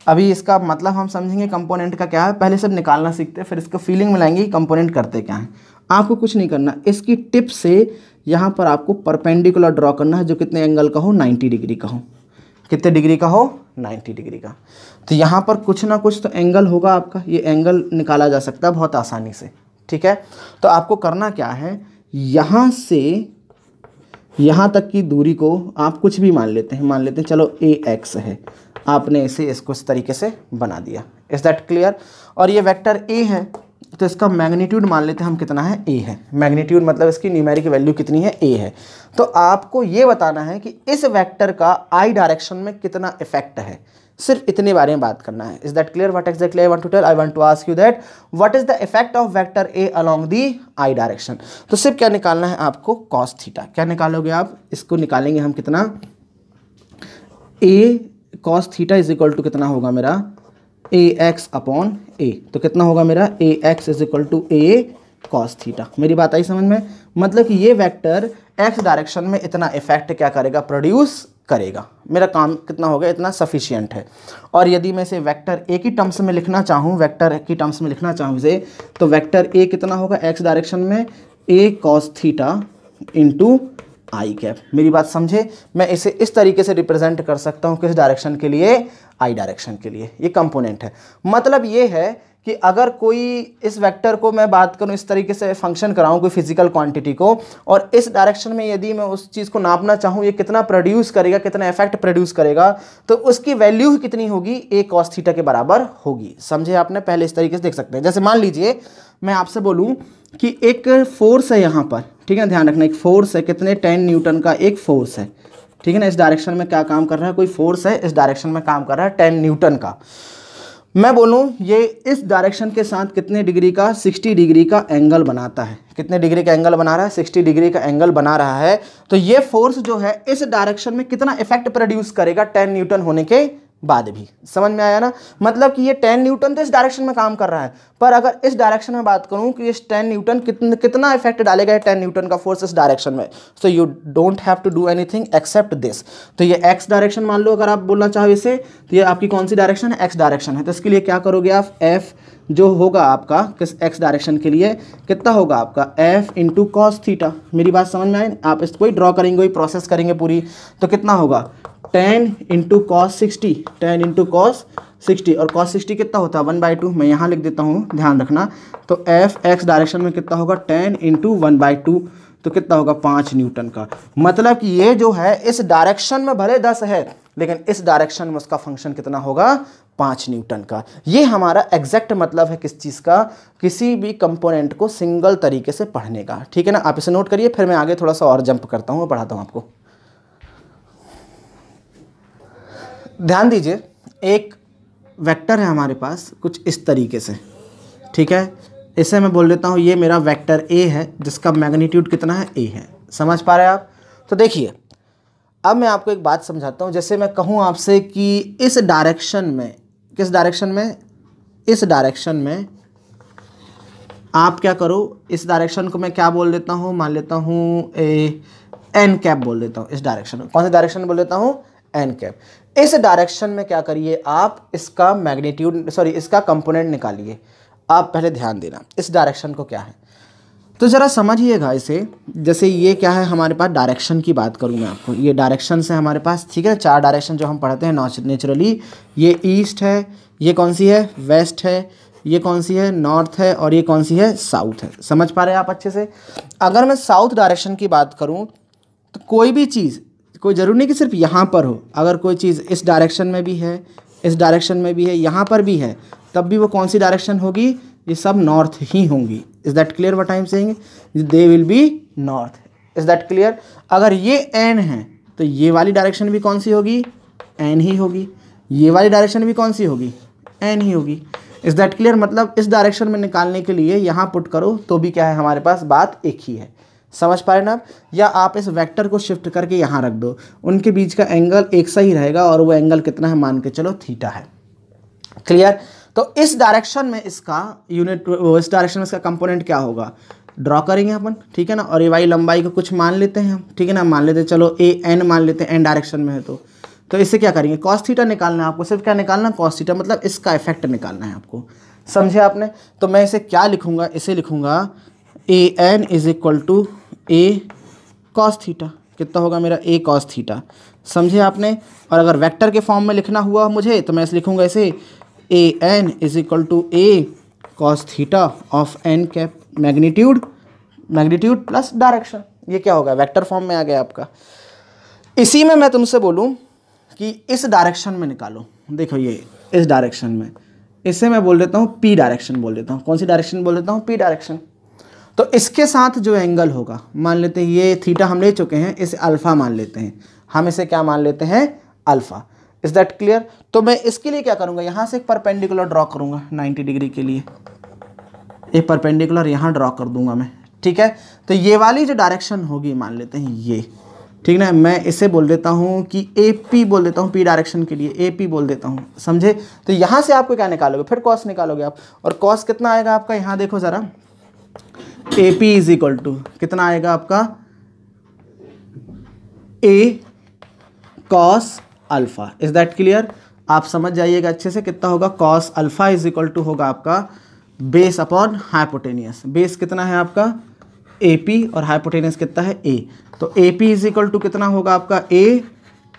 अभी इसका मतलब हम समझेंगे कंपोनेंट का क्या है, पहले सब निकालना सीखते हैं, फिर इसको फीलिंग में लाएंगे कंपोनेंट करते क्या है। आपको कुछ नहीं करना, इसकी टिप से यहाँ पर आपको परपेंडिकुलर ड्रॉ करना है, जो कितने एंगल का हो, 90 डिग्री का हो। कितने डिग्री का हो, 90 डिग्री का। तो यहाँ पर कुछ ना कुछ तो एंगल होगा आपका, ये एंगल निकाला जा सकता है बहुत आसानी से, ठीक है। तो आपको करना क्या है, यहाँ से यहाँ तक की दूरी को आप कुछ भी मान लेते हैं, चलो AX है, आपने इसको इस तरीके से बना दिया। Is that clear? और ये वेक्टर A है, तो इसका मैग्नीट्यूड मान लेते हैं हम, कितना है, A है। मैग्नीट्यूड मतलब इसकी न्यूमेरिक वैल्यू कितनी है, A है। तो आपको ये बताना है कि इस वेक्टर का आई डायरेक्शन में कितना इफेक्ट है, सिर्फ इतने बारे में बात करना है। Is that clear? What exactly I want to tell, I want to ask you that what is the effect of vector A along the I direction. तो सिर्फ क्या निकालना है आपको, कॉस थीटा। क्या निकालोगे आप, इसको निकालेंगे हम, कितना, A cos theta is equal to कितना होगा मेरा, AX अपॉन A। तो कितना होगा मेरा, AX is equal to A cos theta. मेरी बात आई समझ में? मतलब कि ये वेक्टर X डायरेक्शन में इतना इफेक्ट क्या करेगा, प्रोड्यूस करेगा। मेरा काम कितना हो गया, इतना सफिशिएंट है। और यदि मैं इसे वेक्टर A की टर्म्स में लिखना चाहूँ, इसे, तो वेक्टर A कितना होगा X डायरेक्शन में, A cos theta into I cap. मेरी बात समझे? मैं इसे इस तरीके से रिप्रेजेंट कर सकता हूँ, किस डायरेक्शन के लिए, आई डायरेक्शन के लिए। ये कंपोनेंट है। मतलब ये है कि अगर कोई इस वेक्टर को मैं बात करूँ, इस तरीके से फंक्शन कराऊँ कोई फिजिकल क्वांटिटी को, और इस डायरेक्शन में यदि मैं उस चीज़ को नापना चाहूँ, ये कितना प्रोड्यूस करेगा, कितना इफेक्ट प्रोड्यूस करेगा, तो उसकी वैल्यू कितनी होगी, A कॉस थीटा के बराबर होगी। समझे आपने? पहले इस तरीके से देख सकते हैं। जैसे मान लीजिए मैं आपसे बोलूँ कि एक फोर्स है यहाँ पर, ठीक है, ध्यान रखना, एक फोर्स है, कितने 10 न्यूटन का एक फोर्स है, ठीक है ना। इस डायरेक्शन में क्या काम कर रहा है, कोई फोर्स है, इस डायरेक्शन में काम कर रहा है 10 न्यूटन का। मैं बोलूं ये इस डायरेक्शन के साथ कितने डिग्री का, 60 डिग्री का एंगल बनाता है। कितने डिग्री का एंगल बना रहा है, 60 डिग्री का एंगल बना रहा है। तो ये फोर्स जो है इस डायरेक्शन में कितना इफेक्ट प्रोड्यूस करेगा 10 न्यूटन होने के बाद भी। समझ में आया ना? मतलब कि ये 10 न्यूटन तो इस डायरेक्शन में काम कर रहा है, पर अगर इस डायरेक्शन में बात करूं कि इस 10 न्यूटन कितना इफेक्ट डालेगा 10 न्यूटन का फोर्स इस डायरेक्शन में, so you don't have to do anything except this. तो ये एक्स डायरेक्शन मान लो, अगर आप बोलना चाहो इसे, तो ये आपकी कौन सी डायरेक्शन है? एक्स डायरेक्शन है। तो इसके लिए क्या करोगे आप? एफ जो होगा आपका किस एक्स डायरेक्शन के लिए, कितना होगा आपका? F into cos theta. मेरी बात समझ में आई? आप इसको ही ड्रॉ करेंगे, वही प्रोसेस करेंगे पूरी, तो कितना होगा? 10 इंटू कॉस 60, 10 इंटू कॉस 60, और कॉस 60 कितना होता है? 1/2। मैं यहाँ लिख देता हूँ, ध्यान रखना। तो एफ एक्स डायरेक्शन में कितना होगा? 10 इंटू 1/2, तो कितना होगा? 5 न्यूटन का। मतलब कि ये जो है इस डायरेक्शन में भले 10 है, लेकिन इस डायरेक्शन में उसका फंक्शन कितना होगा? 5 न्यूटन का। ये हमारा एग्जैक्ट मतलब है किस चीज़ का? किसी भी कंपोनेंट को सिंगल तरीके से पढ़ने का। ठीक है ना? आप इसे नोट करिए, फिर मैं आगे थोड़ा सा और जंप करता हूँ और पढ़ाता हूँ आपको। ध्यान दीजिए, एक वेक्टर है हमारे पास कुछ इस तरीके से। ठीक है, इसे मैं बोल देता हूँ ये मेरा वेक्टर ए है, जिसका मैग्नीट्यूड कितना है? ए है। समझ पा रहे हैं आप? तो देखिए, अब मैं आपको एक बात समझाता हूँ। जैसे मैं कहूँ आपसे कि इस डायरेक्शन में, किस डायरेक्शन में? इस डायरेक्शन में आप क्या करो, इस डायरेक्शन को मैं क्या बोल देता हूँ? मान लेता हूँ एन कैप बोल देता हूँ। इस डायरेक्शन में कौन सी डायरेक्शन बोल देता हूँ? N cap. इस डायरेक्शन में क्या करिए आप? इसका मैग्नीट्यूड, सॉरी, इसका कंपोनेंट निकालिए। आप पहले ध्यान देना इस डायरेक्शन को क्या है, तो ज़रा समझिएगा इसे। जैसे ये क्या है हमारे पास? डायरेक्शन की बात करूँ मैं आपको, ये डायरेक्शन है हमारे पास। ठीक है, 4 डायरेक्शन जो हम पढ़ते हैं नेचुरली, ये ईस्ट है, ये कौन सी है? वेस्ट है, ये कौन सी है? नॉर्थ है, और ये कौन सी है? साउथ है। समझ पा रहे हैं आप अच्छे से? अगर मैं साउथ डायरेक्शन की बात करूँ, तो कोई भी चीज़, कोई ज़रूरी नहीं कि सिर्फ यहाँ पर हो, अगर कोई चीज़ इस डायरेक्शन में भी है, इस डायरेक्शन में भी है, यहाँ पर भी है, तब भी वो कौन सी डायरेक्शन होगी? ये सब नॉर्थ ही होंगी। Is that clear what I am saying? They will be north. Is that clear? अगर ये एन है, तो ये वाली डायरेक्शन भी कौन सी होगी? एन ही होगी। ये वाली डायरेक्शन भी कौन सी होगी? एन ही होगी। Is that clear? मतलब इस डायरेक्शन में निकालने के लिए यहाँ पुट करो तो भी क्या है हमारे पास? बात एक ही है। समझ पा रहे ना आप? या आप इस वेक्टर को शिफ्ट करके यहाँ रख दो, उनके बीच का एंगल एक सा ही रहेगा, और वो एंगल कितना है? मान के चलो थीटा है। क्लियर? तो इस डायरेक्शन में इसका यूनिट, इस डायरेक्शन में इसका कंपोनेंट क्या होगा? ड्रॉ करेंगे अपन। ठीक है ना? और ये वाली लंबाई को कुछ मान लेते हैं हम। ठीक है ना? मान लेते हैं, चलो ए एन मान लेते हैं, एन डायरेक्शन में है तो इससे क्या करेंगे? कॉस थीटा निकालना है आपको। सिर्फ क्या निकालना? कॉस थीटा, मतलब इसका इफेक्ट निकालना है आपको। समझे आपने? तो मैं इसे क्या लिखूंगा? इसे लिखूंगा a n is equal to a cos theta. कितना होगा मेरा? A cos theta. समझे आपने? और अगर वेक्टर के फॉर्म में लिखना हुआ मुझे, तो मैं इसे लिखूंगा इसे a n is equal to a cos theta of n cap, magnitude plus direction. ये क्या होगा? वेक्टर फॉर्म में आ गया आपका। इसी में मैं तुमसे बोलूं कि इस डायरेक्शन में निकालो। देखो ये इस डायरेक्शन में, इसे मैं बोल देता हूँ पी डायरेक्शन बोल देता हूँ। कौन सी डायरेक्शन बोल देता हूँ? P direction. तो इसके साथ जो एंगल होगा, मान लेते हैं ये थीटा हम ले चुके हैं, इसे अल्फ़ा मान लेते हैं। हम इसे क्या मान लेते हैं? अल्फ़ा। Is that clear? तो मैं इसके लिए क्या करूँगा? यहाँ से एक परपेंडिकुलर ड्रॉ करूँगा 90 डिग्री के लिए, एक परपेंडिकुलर यहाँ ड्रॉ कर दूंगा मैं। ठीक है? तो ये वाली जो डायरेक्शन होगी, मान लेते हैं ये, ठीक ना, मैं इसे बोल देता हूँ कि ए पी बोल देता हूँ, पी डायरेक्शन के लिए ए पी बोल देता हूँ। समझे? तो यहाँ से आपको क्या निकालोगे? फिर कॉस निकालोगे आप, और कॉस कितना आएगा आपका? यहाँ देखो ज़रा, a p is equal to कितना आएगा आपका? A cos alpha. Is that clear? आप समझ जाइएगा अच्छे से। कितना होगा? Cos alpha is equal to होगा आपका बेस अपॉन हाइपोटेनियस। बेस कितना है आपका? ए पी, और हाइपोटेनियस कितना है? ए। तो a p is equal to कितना होगा आपका? A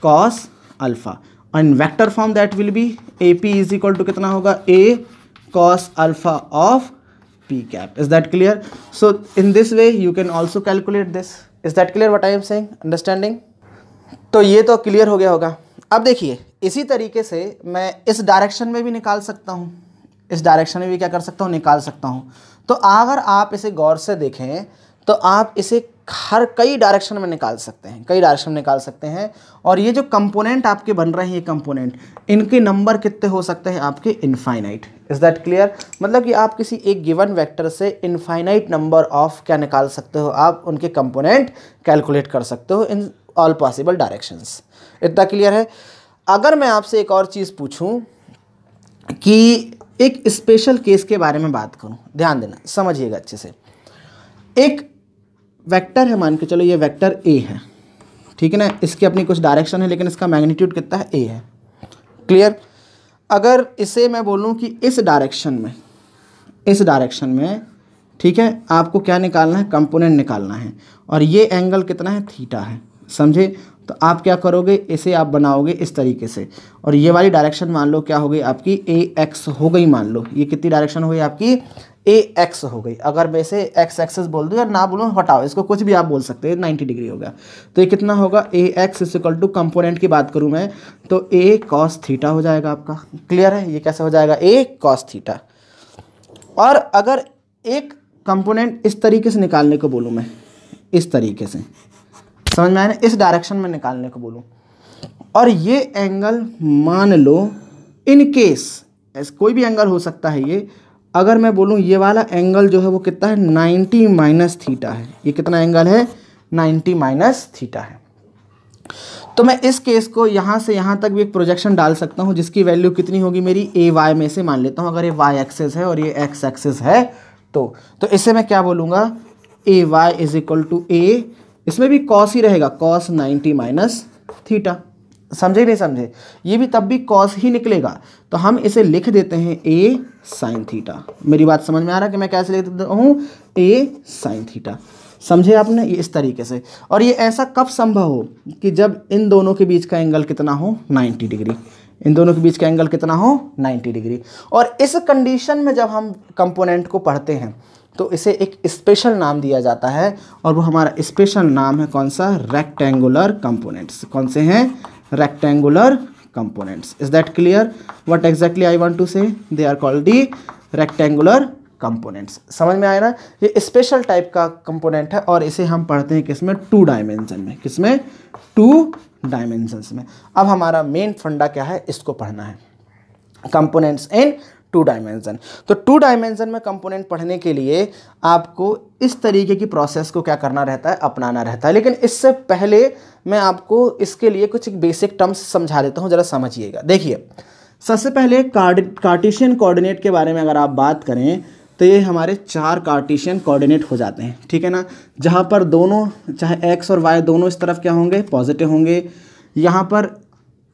cos alpha. और in vector form that will be a p is equal to कितना होगा? A cos alpha of p cap. Is that clear? So in this way you can also calculate this. Is that clear what I am saying? Understanding? तो ये तो clear हो गया होगा। अब देखिए, इसी तरीके से मैं इस डायरेक्शन में भी निकाल सकता हूँ, इस डायरेक्शन में भी क्या कर सकता हूँ? निकाल सकता हूँ। तो अगर आप इसे गौर से देखें तो आप इसे हर कई डायरेक्शन में निकाल सकते हैं, कई डायरेक्शन में निकाल सकते हैं। और ये जो कंपोनेंट आपके बन रहे हैं, ये कंपोनेंट, इनके नंबर कितने हो सकते हैं आपके? इनफाइनाइट। Is that clear? मतलब कि आप किसी एक गिवन वेक्टर से इनफाइनाइट नंबर ऑफ क्या निकाल सकते हो? आप उनके कंपोनेंट कैलकुलेट कर सकते हो इन ऑल पॉसिबल डायरेक्शंस। इतना क्लियर है? अगर मैं आपसे एक और चीज़ पूछूं कि एक स्पेशल केस के बारे में बात करूं, ध्यान देना, समझिएगा अच्छे से। एक वेक्टर है, मान के चलो ये वेक्टर ए है, ठीक है ना, इसकी अपनी कुछ डायरेक्शन है लेकिन इसका मैग्नीट्यूड कितना है, ए है, क्लियर। अगर इसे मैं बोलूं कि इस डायरेक्शन में ठीक है, आपको क्या निकालना है, कंपोनेंट निकालना है, और ये एंगल कितना है, थीटा है, समझे। तो आप क्या करोगे, इसे आप बनाओगे इस तरीके से, और ये वाली डायरेक्शन मान लो क्या हो गई आपकी, ए एक्स हो गई, मान लो ये कितनी डायरेक्शन हो गई आपकी, ए एक्स हो गई। अगर मैं इसे एक्स एक्सेस बोल दूँ या ना बोलूँ, हटाओ इसको, कुछ भी आप बोल सकते हैं, 90 डिग्री हो गया। तो ये कितना होगा, ए x is equal to component की बात करूँ मैं तो ए कॉस थीटा हो जाएगा आपका, क्लियर है। ये कैसे हो जाएगा, ए कॉस थीटा। और अगर एक कंपोनेंट इस तरीके से निकालने को बोलूँ मैं, इस तरीके से, समझ में आया ना, इस डायरेक्शन में निकालने को बोलूँ, और ये एंगल मान लो इन केस कोई भी एंगल हो सकता है ये, अगर मैं बोलूँ ये वाला एंगल जो है वो कितना है, 90 माइनस थीटा है। ये कितना एंगल है, 90 माइनस थीटा है। तो मैं इस केस को यहाँ से यहाँ तक भी एक प्रोजेक्शन डाल सकता हूँ जिसकी वैल्यू कितनी होगी मेरी, ए वाई में से मान लेता हूँ। अगर ये वाई एक्सेस है और ये एक्स एक्सेस है तो इसे मैं क्या बोलूँगा, ए वाई इज इक्वल टू ए, इसमें भी कॉस ही रहेगा, कॉस 90 माइनस थीटा, समझे नहीं समझे, ये भी तब भी कॉस ही निकलेगा। तो हम इसे लिख देते हैं ए साइन थीटा। मेरी बात समझ में आ रहा है कि मैं कैसे लिख देता हूँ, ए साइन थीटा, समझे आपने, ये इस तरीके से। और ये ऐसा कब संभव हो कि जब इन दोनों के बीच का एंगल कितना हो, 90 डिग्री, इन दोनों के बीच का एंगल कितना हो, 90 डिग्री। और इस कंडीशन में जब हम कंपोनेंट को पढ़ते हैं तो इसे एक स्पेशल नाम दिया जाता है, और वो हमारा स्पेशल नाम है कौन सा, रेक्टेंगुलर कंपोनेंट्स। कौन से हैं, rectangular components. Is that clear, what exactly I want to say, they are called the rectangular components. समझ में आया ना, ये स्पेशल टाइप का कंपोनेंट है, और इसे हम पढ़ते हैं किसमें, 2 डायमेंशन में। किसमें, 2 डायमेंशंस में। अब हमारा मेन फंडा क्या है, इसको पढ़ना है, कंपोनेंट्स इन 2 डायमेंशन। तो 2 डायमेंशन में कंपोनेंट पढ़ने के लिए आपको इस तरीके की प्रोसेस को क्या करना रहता है, अपनाना रहता है। लेकिन इससे पहले मैं आपको इसके लिए कुछ बेसिक टर्म्स समझा देता हूँ, जरा समझिएगा। देखिए, सबसे पहले कार्टेशियन कोऑर्डिनेट के बारे में अगर आप बात करें तो ये हमारे 4 कार्टेशियन कोऑर्डिनेट हो जाते हैं, ठीक है ना, जहाँ पर दोनों, चाहे एक्स और वाई दोनों इस तरफ क्या होंगे, पॉजिटिव होंगे। यहाँ पर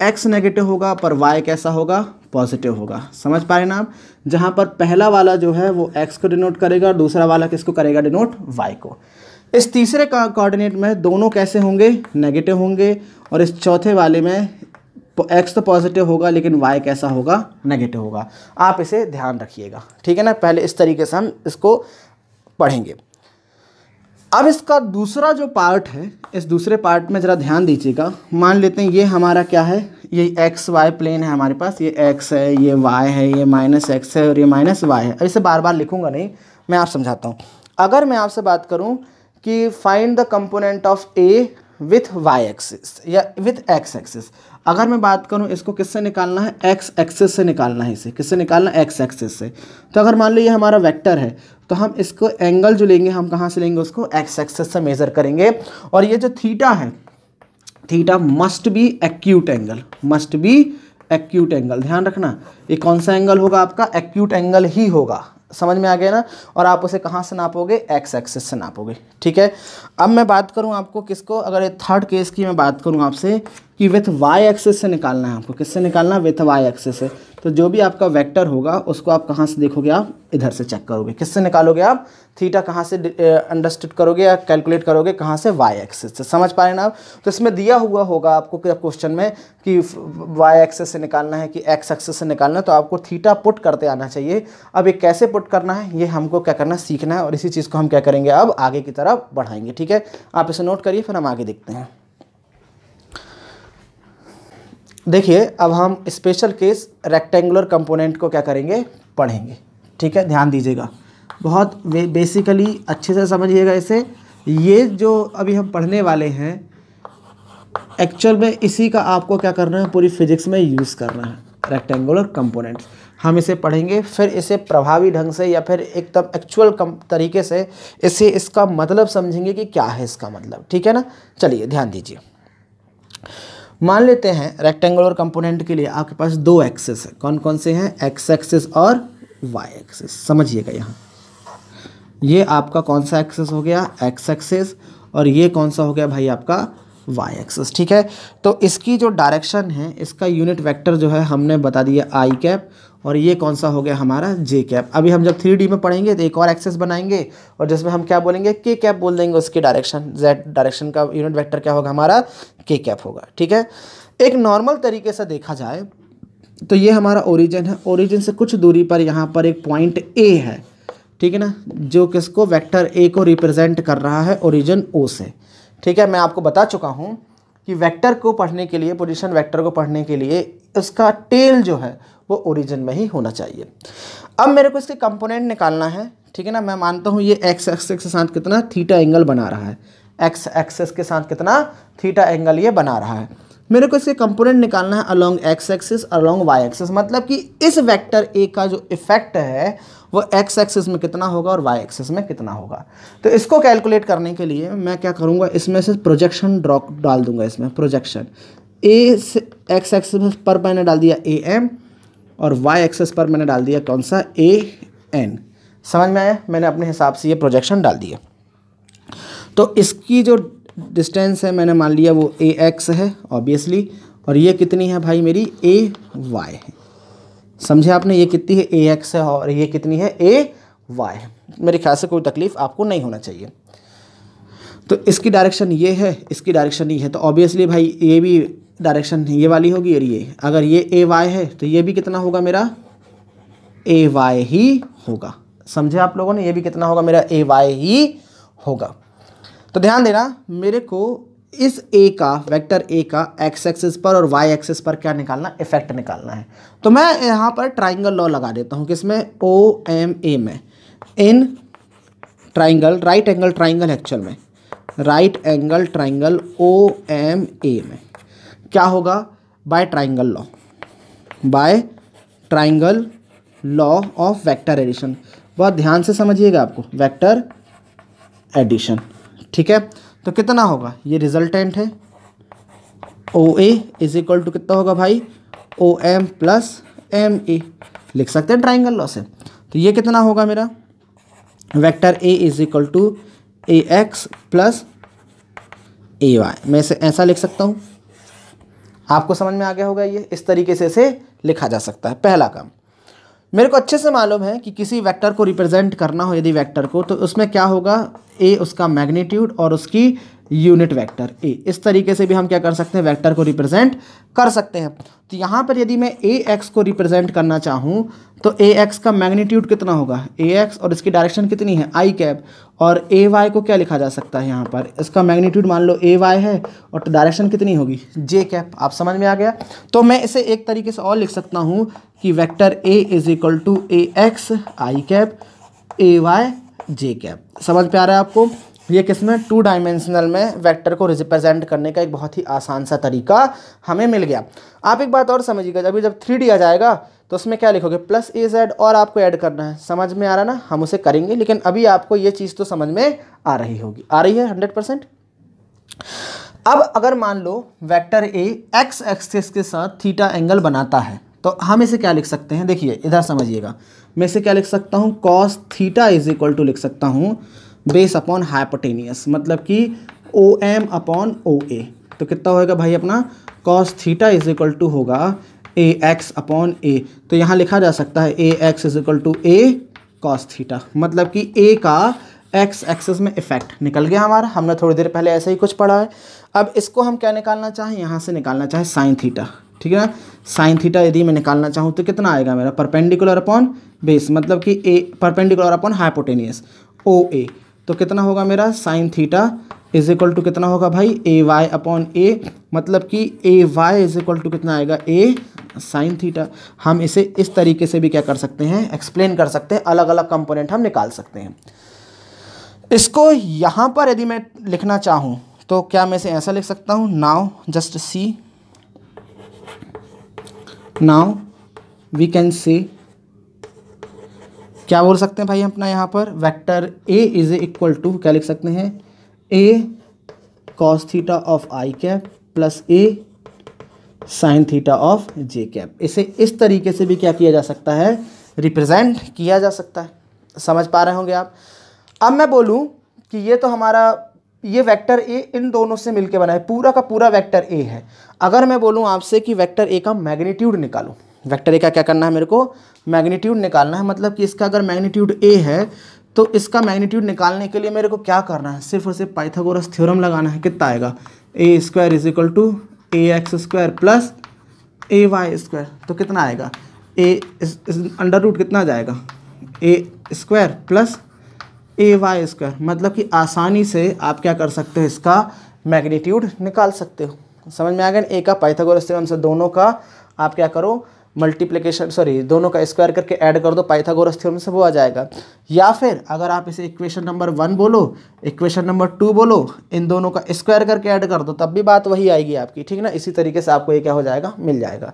एक्स नेगेटिव होगा पर वाई कैसा होगा, पॉजिटिव होगा, समझ पा रहे ना आप। जहाँ पर पहला वाला जो है वो एक्स को डिनोट करेगा और दूसरा वाला किसको करेगा, डिनोट वाई को। इस तीसरे का कोऑर्डिनेट में दोनों कैसे होंगे, नेगेटिव होंगे, और इस चौथे वाले में एक्स तो पॉजिटिव होगा लेकिन वाई कैसा होगा, नेगेटिव होगा। आप इसे ध्यान रखिएगा, ठीक है ना। पहले इस तरीके से हम इसको पढ़ेंगे। अब इसका दूसरा जो पार्ट है, इस दूसरे पार्ट में ज़रा ध्यान दीजिएगा। मान लेते हैं ये हमारा क्या है, ये एक्स वाई प्लेन है हमारे पास, ये एक्स है, ये वाई है, ये माइनस एक्स है और ये माइनस वाई है। इसे बार बार लिखूंगा नहीं, मैं आप समझाता हूँ। अगर मैं आपसे बात करूँ कि find the component of A with Y axis या विथ एक्स एक्सिस, अगर मैं बात करूं इसको किससे निकालना है, एक्स एक्सिस से निकालना है। इसे किससे निकालना है, एक्स एक्सिस से। तो अगर मान लो ये हमारा वेक्टर है तो हम इसको एंगल जो लेंगे हम कहाँ से लेंगे, उसको एक्स एक्सिस से मेज़र करेंगे। और ये जो थीटा है, theta must be acute angle, must be acute angle. ध्यान रखना, ये कौन सा एंगल होगा आपका, एक्यूट एंगल ही होगा। समझ में आ गया ना। और आप उसे कहाँ से नापोगे, एक्स एक्सिस से नापोगे, ठीक है। अब मैं बात करूँ आपको किसको, अगर ये थर्ड केस की मैं बात करूँ आपसे कि विथ वाई एक्सिस से निकालना है आपको, किससे निकालना है, विथ वाई एक्सिस से। तो जो भी आपका वेक्टर होगा उसको आप कहाँ से देखोगे, आप इधर से चेक करोगे। किससे निकालोगे आप, थीटा कहाँ से अंडरस्टूड करोगे या कैलकुलेट करोगे, कहाँ से, वाई एक्सिस से। समझ पा रहे ना आप। तो इसमें दिया हुआ होगा आपको क्वेश्चन में कि वाई एक्सिस से निकालना है कि एक्स एक्सिस से निकालना है, तो आपको थीटा पुट करते आना चाहिए। अब ये कैसे पुट करना है ये हमको क्या करना है, सीखना है। और इसी चीज़ को हम क्या करेंगे, अब आगे की तरफ बढ़ाएंगे, ठीक है। आप इसे नोट करिए, फिर हम आगे देखते हैं। देखिए, अब हम स्पेशल केस रेक्टेंगुलर कंपोनेंट को क्या करेंगे, पढ़ेंगे, ठीक है। ध्यान दीजिएगा, बहुत बेसिकली अच्छे से समझिएगा इसे। ये जो अभी हम पढ़ने वाले हैं एक्चुअल में इसी का आपको क्या करना है, पूरी फिजिक्स में यूज़ करना है, रेक्टेंगुलर कंपोनेंट्स। हम इसे पढ़ेंगे, फिर इसे प्रभावी ढंग से या फिर एकदम एक्चुअल तरीके से इसे, इसका मतलब समझेंगे कि क्या है इसका मतलब, ठीक है ना। चलिए ध्यान दीजिए। मान लेते हैं रेक्टेंगुलर कंपोनेंट के लिए आपके पास दो एक्सिस है, कौन कौन से हैं, एक्स एक्सिस और वाई एक्सिस। समझिएगा यहाँ ये आपका कौन सा एक्सिस हो गया, एक्स एक्सिस, और ये कौन सा हो गया भाई आपका वाई एक्सिस। ठीक है, तो इसकी जो डायरेक्शन है, इसका यूनिट वेक्टर जो है हमने बता दिया आई कैप, और ये कौन सा हो गया हमारा जे कैप। अभी हम जब 3D में पढ़ेंगे तो एक और एक्सिस बनाएंगे और जिसमें हम क्या बोलेंगे, के कैप बोल देंगे। उसकी डायरेक्शन जेड डायरेक्शन का यूनिट वेक्टर क्या होगा हमारा, के कैप होगा। ठीक है, एक नॉर्मल तरीके से देखा जाए तो ये हमारा ओरिजिन है, ओरिजिन से कुछ दूरी पर यहाँ पर एक पॉइंट ए है, ठीक है ना, जो किसको, वेक्टर ए को रिप्रेजेंट कर रहा है ओरिजिन ओ से। ठीक है, मैं आपको बता चुका हूँ कि वेक्टर को पढ़ने के लिए, पोजीशन वेक्टर को पढ़ने के लिए उसका टेल जो है वो ओरिजिन में ही होना चाहिए। अब मेरे को इसके कंपोनेंट निकालना है। ठीक है ना, मैं मानता हूँ ये एक्स एक्सिस के साथ कितना थीटा एंगल बना रहा है, एक्स एक्सिस के साथ कितना थीटा एंगल ये बना रहा है। मेरे को इसके कंपोनेंट निकालना है along X axis, along Y axis, मतलब कि इस वेक्टर ए का जो इफेक्ट है वो एक्स एक्सिस में कितना होगा और वाई एक्सिस में कितना होगा। तो इसको कैलकुलेट करने के लिए मैं क्या करूँगा, इसमें से प्रोजेक्शन ड्रॉ डाल दूंगा। इसमें प्रोजेक्शन ए से एक्स एक्सिस पर मैंने डाल दिया ए एम, और वाई एक्सिस पर मैंने डाल दिया कौन सा, ए एन। समझ में आया, मैंने अपने हिसाब से ये प्रोजेक्शन डाल दिया। तो इसकी जो डिस्टेंस है मैंने मान लिया वो ए एक्स है ऑब्वियसली, और ये कितनी है भाई मेरी, ए वाई है। समझे आपने, ये कितनी है, ए एक्स है, और ये कितनी है, ए वाई है। मेरे ख्याल से कोई तकलीफ आपको नहीं होना चाहिए। तो इसकी डायरेक्शन ये है, इसकी डायरेक्शन ये है, तो ऑब्वियसली भाई ये भी डायरेक्शन ये वाली होगी, और ये अगर ये ए वाई है तो ये भी कितना होगा मेरा, ए वाई ही होगा। समझे आप लोगों ने, ये भी कितना होगा मेरा, ए वाई ही होगा। तो ध्यान देना, मेरे को इस ए का, वेक्टर ए का एक्स एक्सिस पर और वाई एक्सिस पर क्या निकालना, इफेक्ट निकालना है। तो मैं यहाँ पर ट्राइंगल लॉ लगा देता हूँ, किसमें, ओ एम ए में, in triangle, right angle triangle actual में, right angle triangle O M A में क्या होगा, by triangle law, by triangle law of vector addition. बहुत ध्यान से समझिएगा आपको, वेक्टर एडिशन। ठीक है, तो कितना होगा, ये रिजल्टेंट है, O A is equal to कितना होगा भाई, O M plus M A, लिख सकते हैं ट्राइंगल लॉ से। तो ये कितना होगा मेरा, vector A is equal to A X plus A Y. मैं इसे ऐसा लिख सकता हूँ, आपको समझ में आ गया होगा। ये इस तरीके से इसे लिखा जा सकता है। पहला काम मेरे को अच्छे से मालूम है कि किसी वेक्टर को रिप्रेजेंट करना हो, यदि वेक्टर को, तो उसमें क्या होगा, ए उसका मैग्नीट्यूड और उसकी यूनिट वेक्टर ए। इस तरीके से भी हम क्या कर सकते हैं, वेक्टर को रिप्रेजेंट कर सकते हैं। तो यहाँ पर यदि मैं ए एक्स को रिप्रेजेंट करना चाहूँ तो ए एक्स का मैग्नीट्यूड कितना होगा, ए एक्स, और इसकी डायरेक्शन कितनी है, आई कैप, और ए वाई को क्या लिखा जा सकता है यहाँ पर, इसका मैग्नीट्यूड मान लो ए वाई है और डायरेक्शन कितनी होगी, जे कैप। आप समझ में आ गया। तो मैं इसे एक तरीके से और लिख सकता हूँ कि vector A is equal to A X I cap A Y J cap. समझ पे आ रहा है आपको। ये किसमें, 2 डायमेंशनल में वेक्टर को रिप्रेजेंट करने का एक बहुत ही आसान सा तरीका हमें मिल गया। आप एक बात और समझिएगा, जब 3D आ जाएगा तो उसमें क्या लिखोगे, प्लस ए जेड, और आपको ऐड करना है। समझ में आ रहा ना, हम उसे करेंगे, लेकिन अभी आपको ये चीज़ तो समझ में आ रही होगी, आ रही है 100%। अब अगर मान लो वेक्टर ए एक्स एक्सिस के साथ थीटा एंगल बनाता है, तो हम इसे क्या लिख सकते हैं, देखिए इधर समझिएगा, मैं इसे क्या लिख सकता हूँ, cos theta is equal to लिख सकता हूँ बेस अपॉन हाइपोटेनियस, मतलब कि O M upon O A. तो कितना होएगा भाई अपना, cos theta is equal to होगा ए एक्स अपॉन ए। तो यहाँ लिखा जा सकता है a x is equal to a cos theta, मतलब कि ए का एक्स एक्सिस में इफेक्ट निकल गया हमारा। हमने थोड़ी देर पहले ऐसे ही कुछ पढ़ा है। अब इसको हम क्या निकालना चाहें, यहाँ से निकालना चाहें साइन थीटा, ठीक है ना। साइन थीटा यदि मैं निकालना चाहूँ तो कितना आएगा मेरा, परपेंडिकुलर अपॉन बेस, मतलब कि A perpendicular upon hypotenuse O A. तो कितना होगा मेरा sine theta is equal to कितना होगा भाई, ए वाई अपॉन ए, मतलब कि A Y is equal to कितना आएगा, ए साइन थीटा। हम इसे इस तरीके से भी क्या कर सकते हैं, एक्सप्लेन कर सकते हैं, अलग अलग कंपोनेंट हम निकाल सकते हैं। इसको यहाँ पर यदि मैं लिखना चाहूँ तो क्या मैं इसे ऐसा लिख सकता हूँ, now just see, now we can say, क्या बोल सकते हैं भाई अपना यहाँ पर, vector A is equal to क्या लिख सकते हैं, a cos theta of i cap plus a sine theta of j cap. इसे इस तरीके से भी क्या किया जा सकता है, रिप्रेजेंट किया जा सकता है। समझ पा रहे होंगे आप। अब मैं बोलूँ कि ये तो हमारा ये वेक्टर ए इन दोनों से मिलके बना है, पूरा का पूरा वेक्टर ए है। अगर मैं बोलूँ आपसे कि वेक्टर ए का मैग्नीट्यूड निकालो, वेक्टर ए का क्या करना है, मेरे को मैग्नीट्यूड निकालना है। मतलब कि इसका अगर मैग्नीट्यूड ए है तो इसका मैग्नीट्यूड निकालने के लिए मेरे को क्या करना है, सिर्फ और सिर्फ पाइथागोरस थ्योरम लगाना है। कितना आएगा, a square is equal to A x square plus A y square. तो कितना आएगा, ए अंडर रूट कितना आ जाएगा, a square plus A y square. मतलब कि आसानी से आप क्या कर सकते हो, इसका मैग्नीट्यूड निकाल सकते हो। समझ में आ गया। ए का पाइथागोरस थ्योरम से दोनों का आप क्या करो, मल्टीप्लिकेशन दोनों का स्क्वायर करके ऐड कर दो पाइथागोरस थ्योरम से, वो आ जाएगा। या फिर अगर आप इसे इक्वेशन नंबर 1 बोलो, इक्वेशन नंबर 2 बोलो, इन दोनों का स्क्वायर करके ऐड कर दो, तब भी बात वही आएगी आपकी, ठीक ना। इसी तरीके से आपको ये क्या हो जाएगा, मिल जाएगा।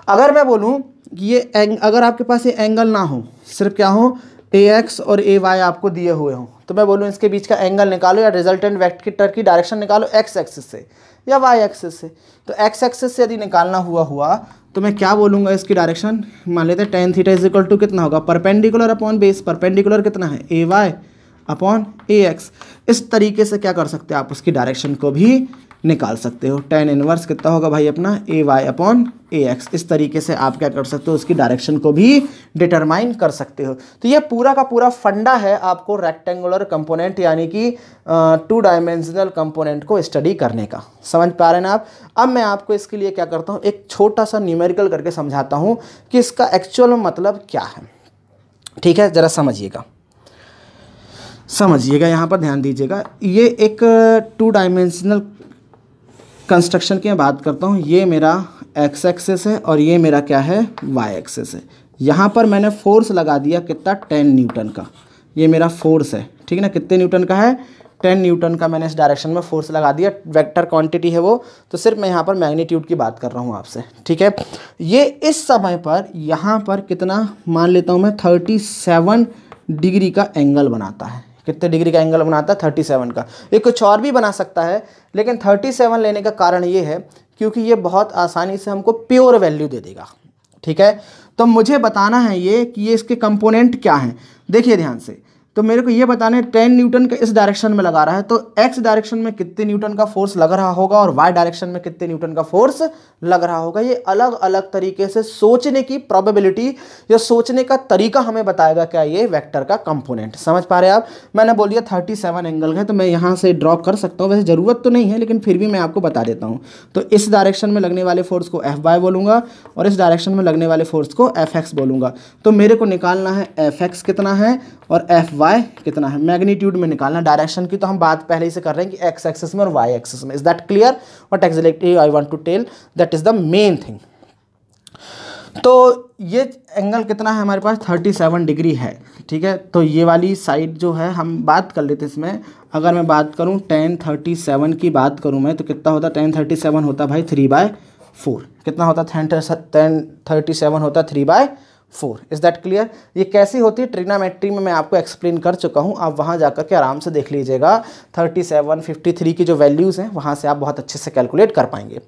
अगर मैं बोलूँ कि ये अगर आपके पास ये एंगल ना हो, सिर्फ क्या हो, ए एक्स और ए वाई आपको दिए हुए हों, तो मैं बोलूँ इसके बीच का एंगल निकालो या रिजल्टेंट वेक्टर की डायरेक्शन निकालो एक्स एक्सिस से या वाई एक्सिस से। तो एक्स एक्सिस से यदि निकालना हुआ तो मैं क्या बोलूँगा, इसकी डायरेक्शन मान लेते हैं tan theta is equal to कितना होगा, परपेंडिकुलर अपॉन बेस। परपेंडिकुलर कितना है, A Y upon A X. इस तरीके से क्या कर सकते हो आप, उसकी डायरेक्शन को भी निकाल सकते हो। टेन इनवर्स कितना होगा भाई अपना, ए वाई अपॉन ए एक्स। इस तरीके से आप क्या कर सकते हो, उसकी डायरेक्शन को भी डिटरमाइन कर सकते हो। तो ये पूरा का पूरा फंडा है आपको रेक्टेंगुलर कंपोनेंट यानी कि 2 डायमेंशनल कंपोनेंट को स्टडी करने का। समझ पा रहे हैं ना आप। अब मैं आपको इसके लिए क्या करता हूँ, एक छोटा सा न्यूमेरिकल करके समझाता हूँ कि इसका एक्चुअल मतलब क्या है। ठीक है, ज़रा समझिएगा, यहाँ पर ध्यान दीजिएगा। ये एक 2 डायमेंशनल कंस्ट्रक्शन की मैं बात करता हूँ। ये मेरा एक्स एक्सिस है और ये मेरा क्या है, वाई एक्सिस है। यहाँ पर मैंने फोर्स लगा दिया कितना, 10 न्यूटन का। ये मेरा फोर्स है, ठीक है ना। कितने न्यूटन का है, 10 न्यूटन का मैंने इस डायरेक्शन में फोर्स लगा दिया। वेक्टर क्वांटिटी है वो, तो सिर्फ मैं यहाँ पर मैग्नीट्यूड की बात कर रहा हूँ आपसे, ठीक है। ये इस समय पर यहाँ पर कितना मान लेता हूँ मैं, 37 डिग्री का एंगल बनाता है। कितने डिग्री का एंगल बनाता है, 37 का। ये कुछ और भी बना सकता है, लेकिन 37 लेने का कारण ये है क्योंकि ये बहुत आसानी से हमको प्योर वैल्यू दे देगा, ठीक है। तो मुझे बताना है ये कि ये इसके कंपोनेंट क्या हैं। देखिए ध्यान से, तो मेरे को ये बताना है 10 न्यूटन का इस डायरेक्शन में लगा रहा है, तो एक्स डायरेक्शन में कितने न्यूटन का फोर्स लग रहा होगा और वाई डायरेक्शन में कितने न्यूटन का फोर्स लग रहा होगा। ये अलग अलग तरीके से सोचने की प्रोबेबिलिटी या सोचने का तरीका हमें बताएगा क्या, ये वेक्टर का कंपोनेंट। समझ पा रहे हैं आप। मैंने बोल दिया 37 एंगल है, तो मैं यहाँ से ड्रॉ कर सकता हूँ, वैसे ज़रूरत तो नहीं है लेकिन फिर भी मैं आपको बता देता हूँ। तो इस डायरेक्शन में लगने वाले फोर्स को एफ वाई बोलूँगा और इस डायरेक्शन में लगने वाले फोर्स को एफ एक्स बोलूँगा। तो मेरे को निकालना है एफ एक्स कितना है और एफ वाई कितना है, मैग्नीट्यूड में निकालना। डायरेक्शन की तो हम बात पहले ही से कर रहे हैं कि एक्स एक्सिस में और वाई एक्सिस में। Is that clear? What exactly I want to tell, that is the main thing. तो ये एंगल कितना है हमारे पास, 37 डिग्री है, ठीक है। तो ये वाली साइड जो है हम बात कर लेते हैं इसमें। अगर मैं बात करूँ 1037 की बात करूँ मैं, तो कितना होता, 1037 होता भाई 3/4। कितना होता, 1037 होता 3/4। Is that clear? ये कैसी होती है, ट्रिग्नोमेट्री में मैं आपको एक्सप्लेन कर चुका हूँ, आप वहाँ जाकर के आराम से देख लीजिएगा। 37, 53 की जो वैल्यूज़ हैं वहाँ से आप बहुत अच्छे से कैलकुलेट कर पाएंगे।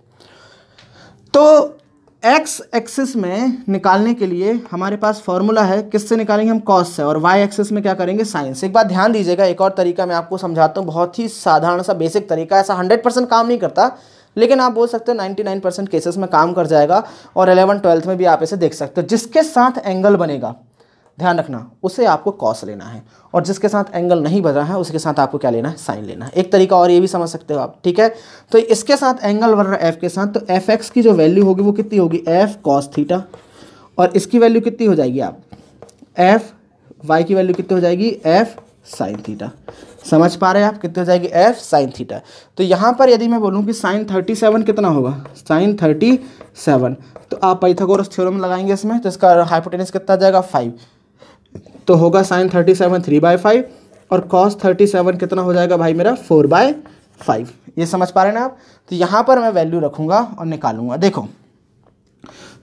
तो एक्स एक्सिस में निकालने के लिए हमारे पास फॉर्मूला है, किससे निकालेंगे हम, कॉस से, और वाई एक्सिस में क्या करेंगे, साइन से। एक बात ध्यान दीजिएगा, एक और तरीका मैं आपको समझाता हूँ, बहुत ही साधारण सा बेसिक तरीका, ऐसा 100% काम नहीं करता, लेकिन आप बोल सकते हो 99% केसेस में काम कर जाएगा। और 11th-12th में भी आप इसे देख सकते हो। जिसके साथ एंगल बनेगा, ध्यान रखना, उसे आपको कॉस लेना है, और जिसके साथ एंगल नहीं बन रहा है उसके साथ आपको क्या लेना है, साइन लेना है। एक तरीका और ये भी समझ सकते हो आप, ठीक है। तो इसके साथ एंगल बन रहा है एफ के साथ, तो एफ एक्स की जो वैल्यू होगी वो कितनी होगी, एफ कॉस थीटा, और इसकी वैल्यू कितनी हो जाएगी, आप एफ वाई की वैल्यू कितनी हो जाएगी, एफ साइन थीटा। समझ पा रहे हैं आप, कितनी हो जाएगी, एफ साइन थीटा। तो यहाँ पर यदि मैं बोलूँ कि साइन 37 कितना होगा, साइन 37, तो आप पाइथागोरस थ्योरम लगाएंगे इसमें, तो इसका हाइपोटेनस कितना जाएगा, 5, तो होगा साइन 37 3/5, और कॉस 37 कितना हो जाएगा भाई मेरा, 4/5। ये समझ पा रहे हैं ना आप। तो यहाँ पर मैं वैल्यू रखूँगा और निकालूंगा। देखो,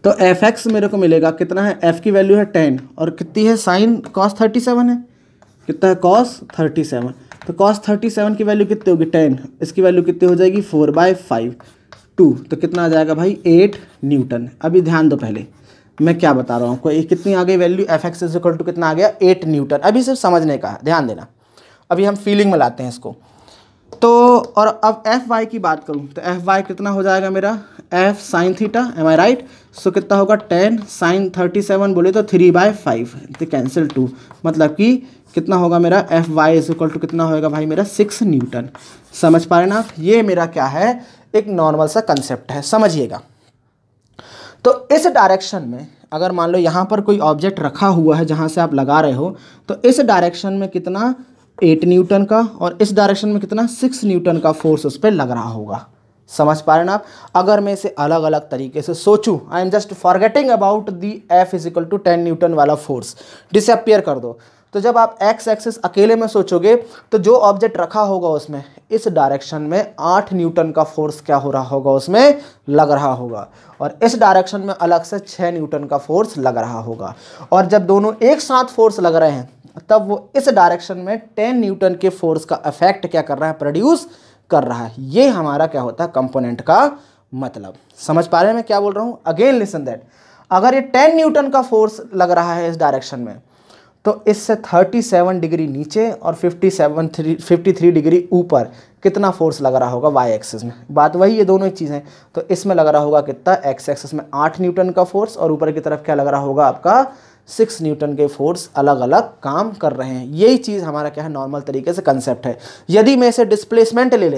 तो एफ एक्स मेरे को मिलेगा कितना है, एफ की वैल्यू है 10, और कितनी है, साइन कॉस 37 है, कितना है, कॉस 37। तो कॉस 37 की वैल्यू कितनी होगी, 10, इसकी वैल्यू कितनी हो जाएगी, 4/5। 2, तो कितना आ जाएगा भाई 8 न्यूटन। अभी ध्यान दो, पहले मैं क्या बता रहा हूँ आपको, ये कितनी आ गई value, F X is equal to कितना आ गया 8 न्यूटन। अभी सिर्फ समझने का है, ध्यान देना, अभी हम फीलिंग में लाते हैं इसको। तो और अब एफ वाई की बात करूँ तो एफ वाई कितना हो जाएगा मेरा, एफ साइन थीटा, एम आई राइट। सो कितना होगा 10 साइन 37 बोले तो 3/5, तो कैंसिल 2, मतलब कि कितना होगा मेरा F Y is equal to कितना होगा भाई मेरा 6 न्यूटन। समझ पा रहे ना आप, ये मेरा क्या है, एक नॉर्मल सा कंसेप्ट है, समझिएगा। तो इस डायरेक्शन में अगर मान लो यहाँ पर कोई ऑब्जेक्ट रखा हुआ है जहाँ से आप लगा रहे हो, तो इस डायरेक्शन में कितना 8 न्यूटन का और इस डायरेक्शन में कितना 6 न्यूटन का फोर्स उस पर लग रहा होगा। समझ पा रहे ना आप। अगर मैं इसे अलग अलग तरीके से सोचूं, I am just forgetting about the F is equal to 10 newton वाला फोर्स, डिसअपियर कर दो। तो जब आप एक्स एक्सिस अकेले में सोचोगे तो जो ऑब्जेक्ट रखा होगा उसमें इस डायरेक्शन में 8 न्यूटन का फोर्स क्या हो रहा होगा, उसमें लग रहा होगा, और इस डायरेक्शन में अलग से 6 न्यूटन का फोर्स लग रहा होगा। और जब दोनों एक साथ फोर्स लग रहे हैं तब वो इस डायरेक्शन में 10 न्यूटन के फोर्स का इफेक्ट क्या कर रहा है, प्रोड्यूस कर रहा है। ये हमारा क्या होता है, कंपोनेंट का मतलब। समझ पा रहे हैं मैं क्या बोल रहा हूँ। अगेन लिसन दैट, अगर ये 10 न्यूटन का फोर्स लग रहा है इस डायरेक्शन में, तो इससे 37 डिग्री नीचे और 53 डिग्री ऊपर कितना फोर्स लग रहा होगा वाई एक्सिस में। बात वही, ये दोनों एक चीज़ हैं। तो इसमें लग रहा होगा कितना, एक्स एक्सिस में 8 न्यूटन का फोर्स, और ऊपर की तरफ क्या लग रहा होगा आपका 6 न्यूटन के फोर्स अलग अलग काम कर रहे हैं। यही चीज़ हमारा क्या है, नॉर्मल तरीके से कंसेप्ट है। यदि मैं इसे डिस्प्लेसमेंट ले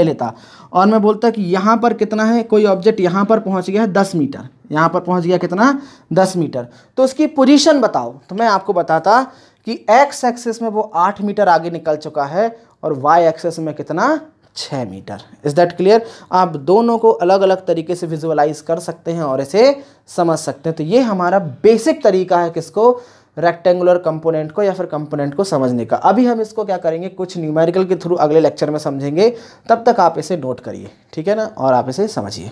लेता, और मैं बोलता कि यहाँ पर कितना है, कोई ऑब्जेक्ट यहाँ पर पहुँच गया है 10 मीटर, यहाँ पर पहुँच गया कितना 10 मीटर, तो उसकी पोजीशन बताओ। तो मैं आपको बताता कि एक्स एक्सिस में वो 8 मीटर आगे निकल चुका है और वाई एक्सिस में कितना 6 मीटर। Is that clear. आप दोनों को अलग अलग तरीके से विजुअलाइज कर सकते हैं और इसे समझ सकते हैं। तो ये हमारा बेसिक तरीका है किसको, रेक्टेंगुलर कंपोनेंट को या फिर कंपोनेंट को समझने का। अभी हम इसको क्या करेंगे, कुछ न्यूमेरिकल के थ्रू अगले लेक्चर में समझेंगे। तब तक आप इसे नोट करिए, ठीक है ना, और आप इसे समझिए।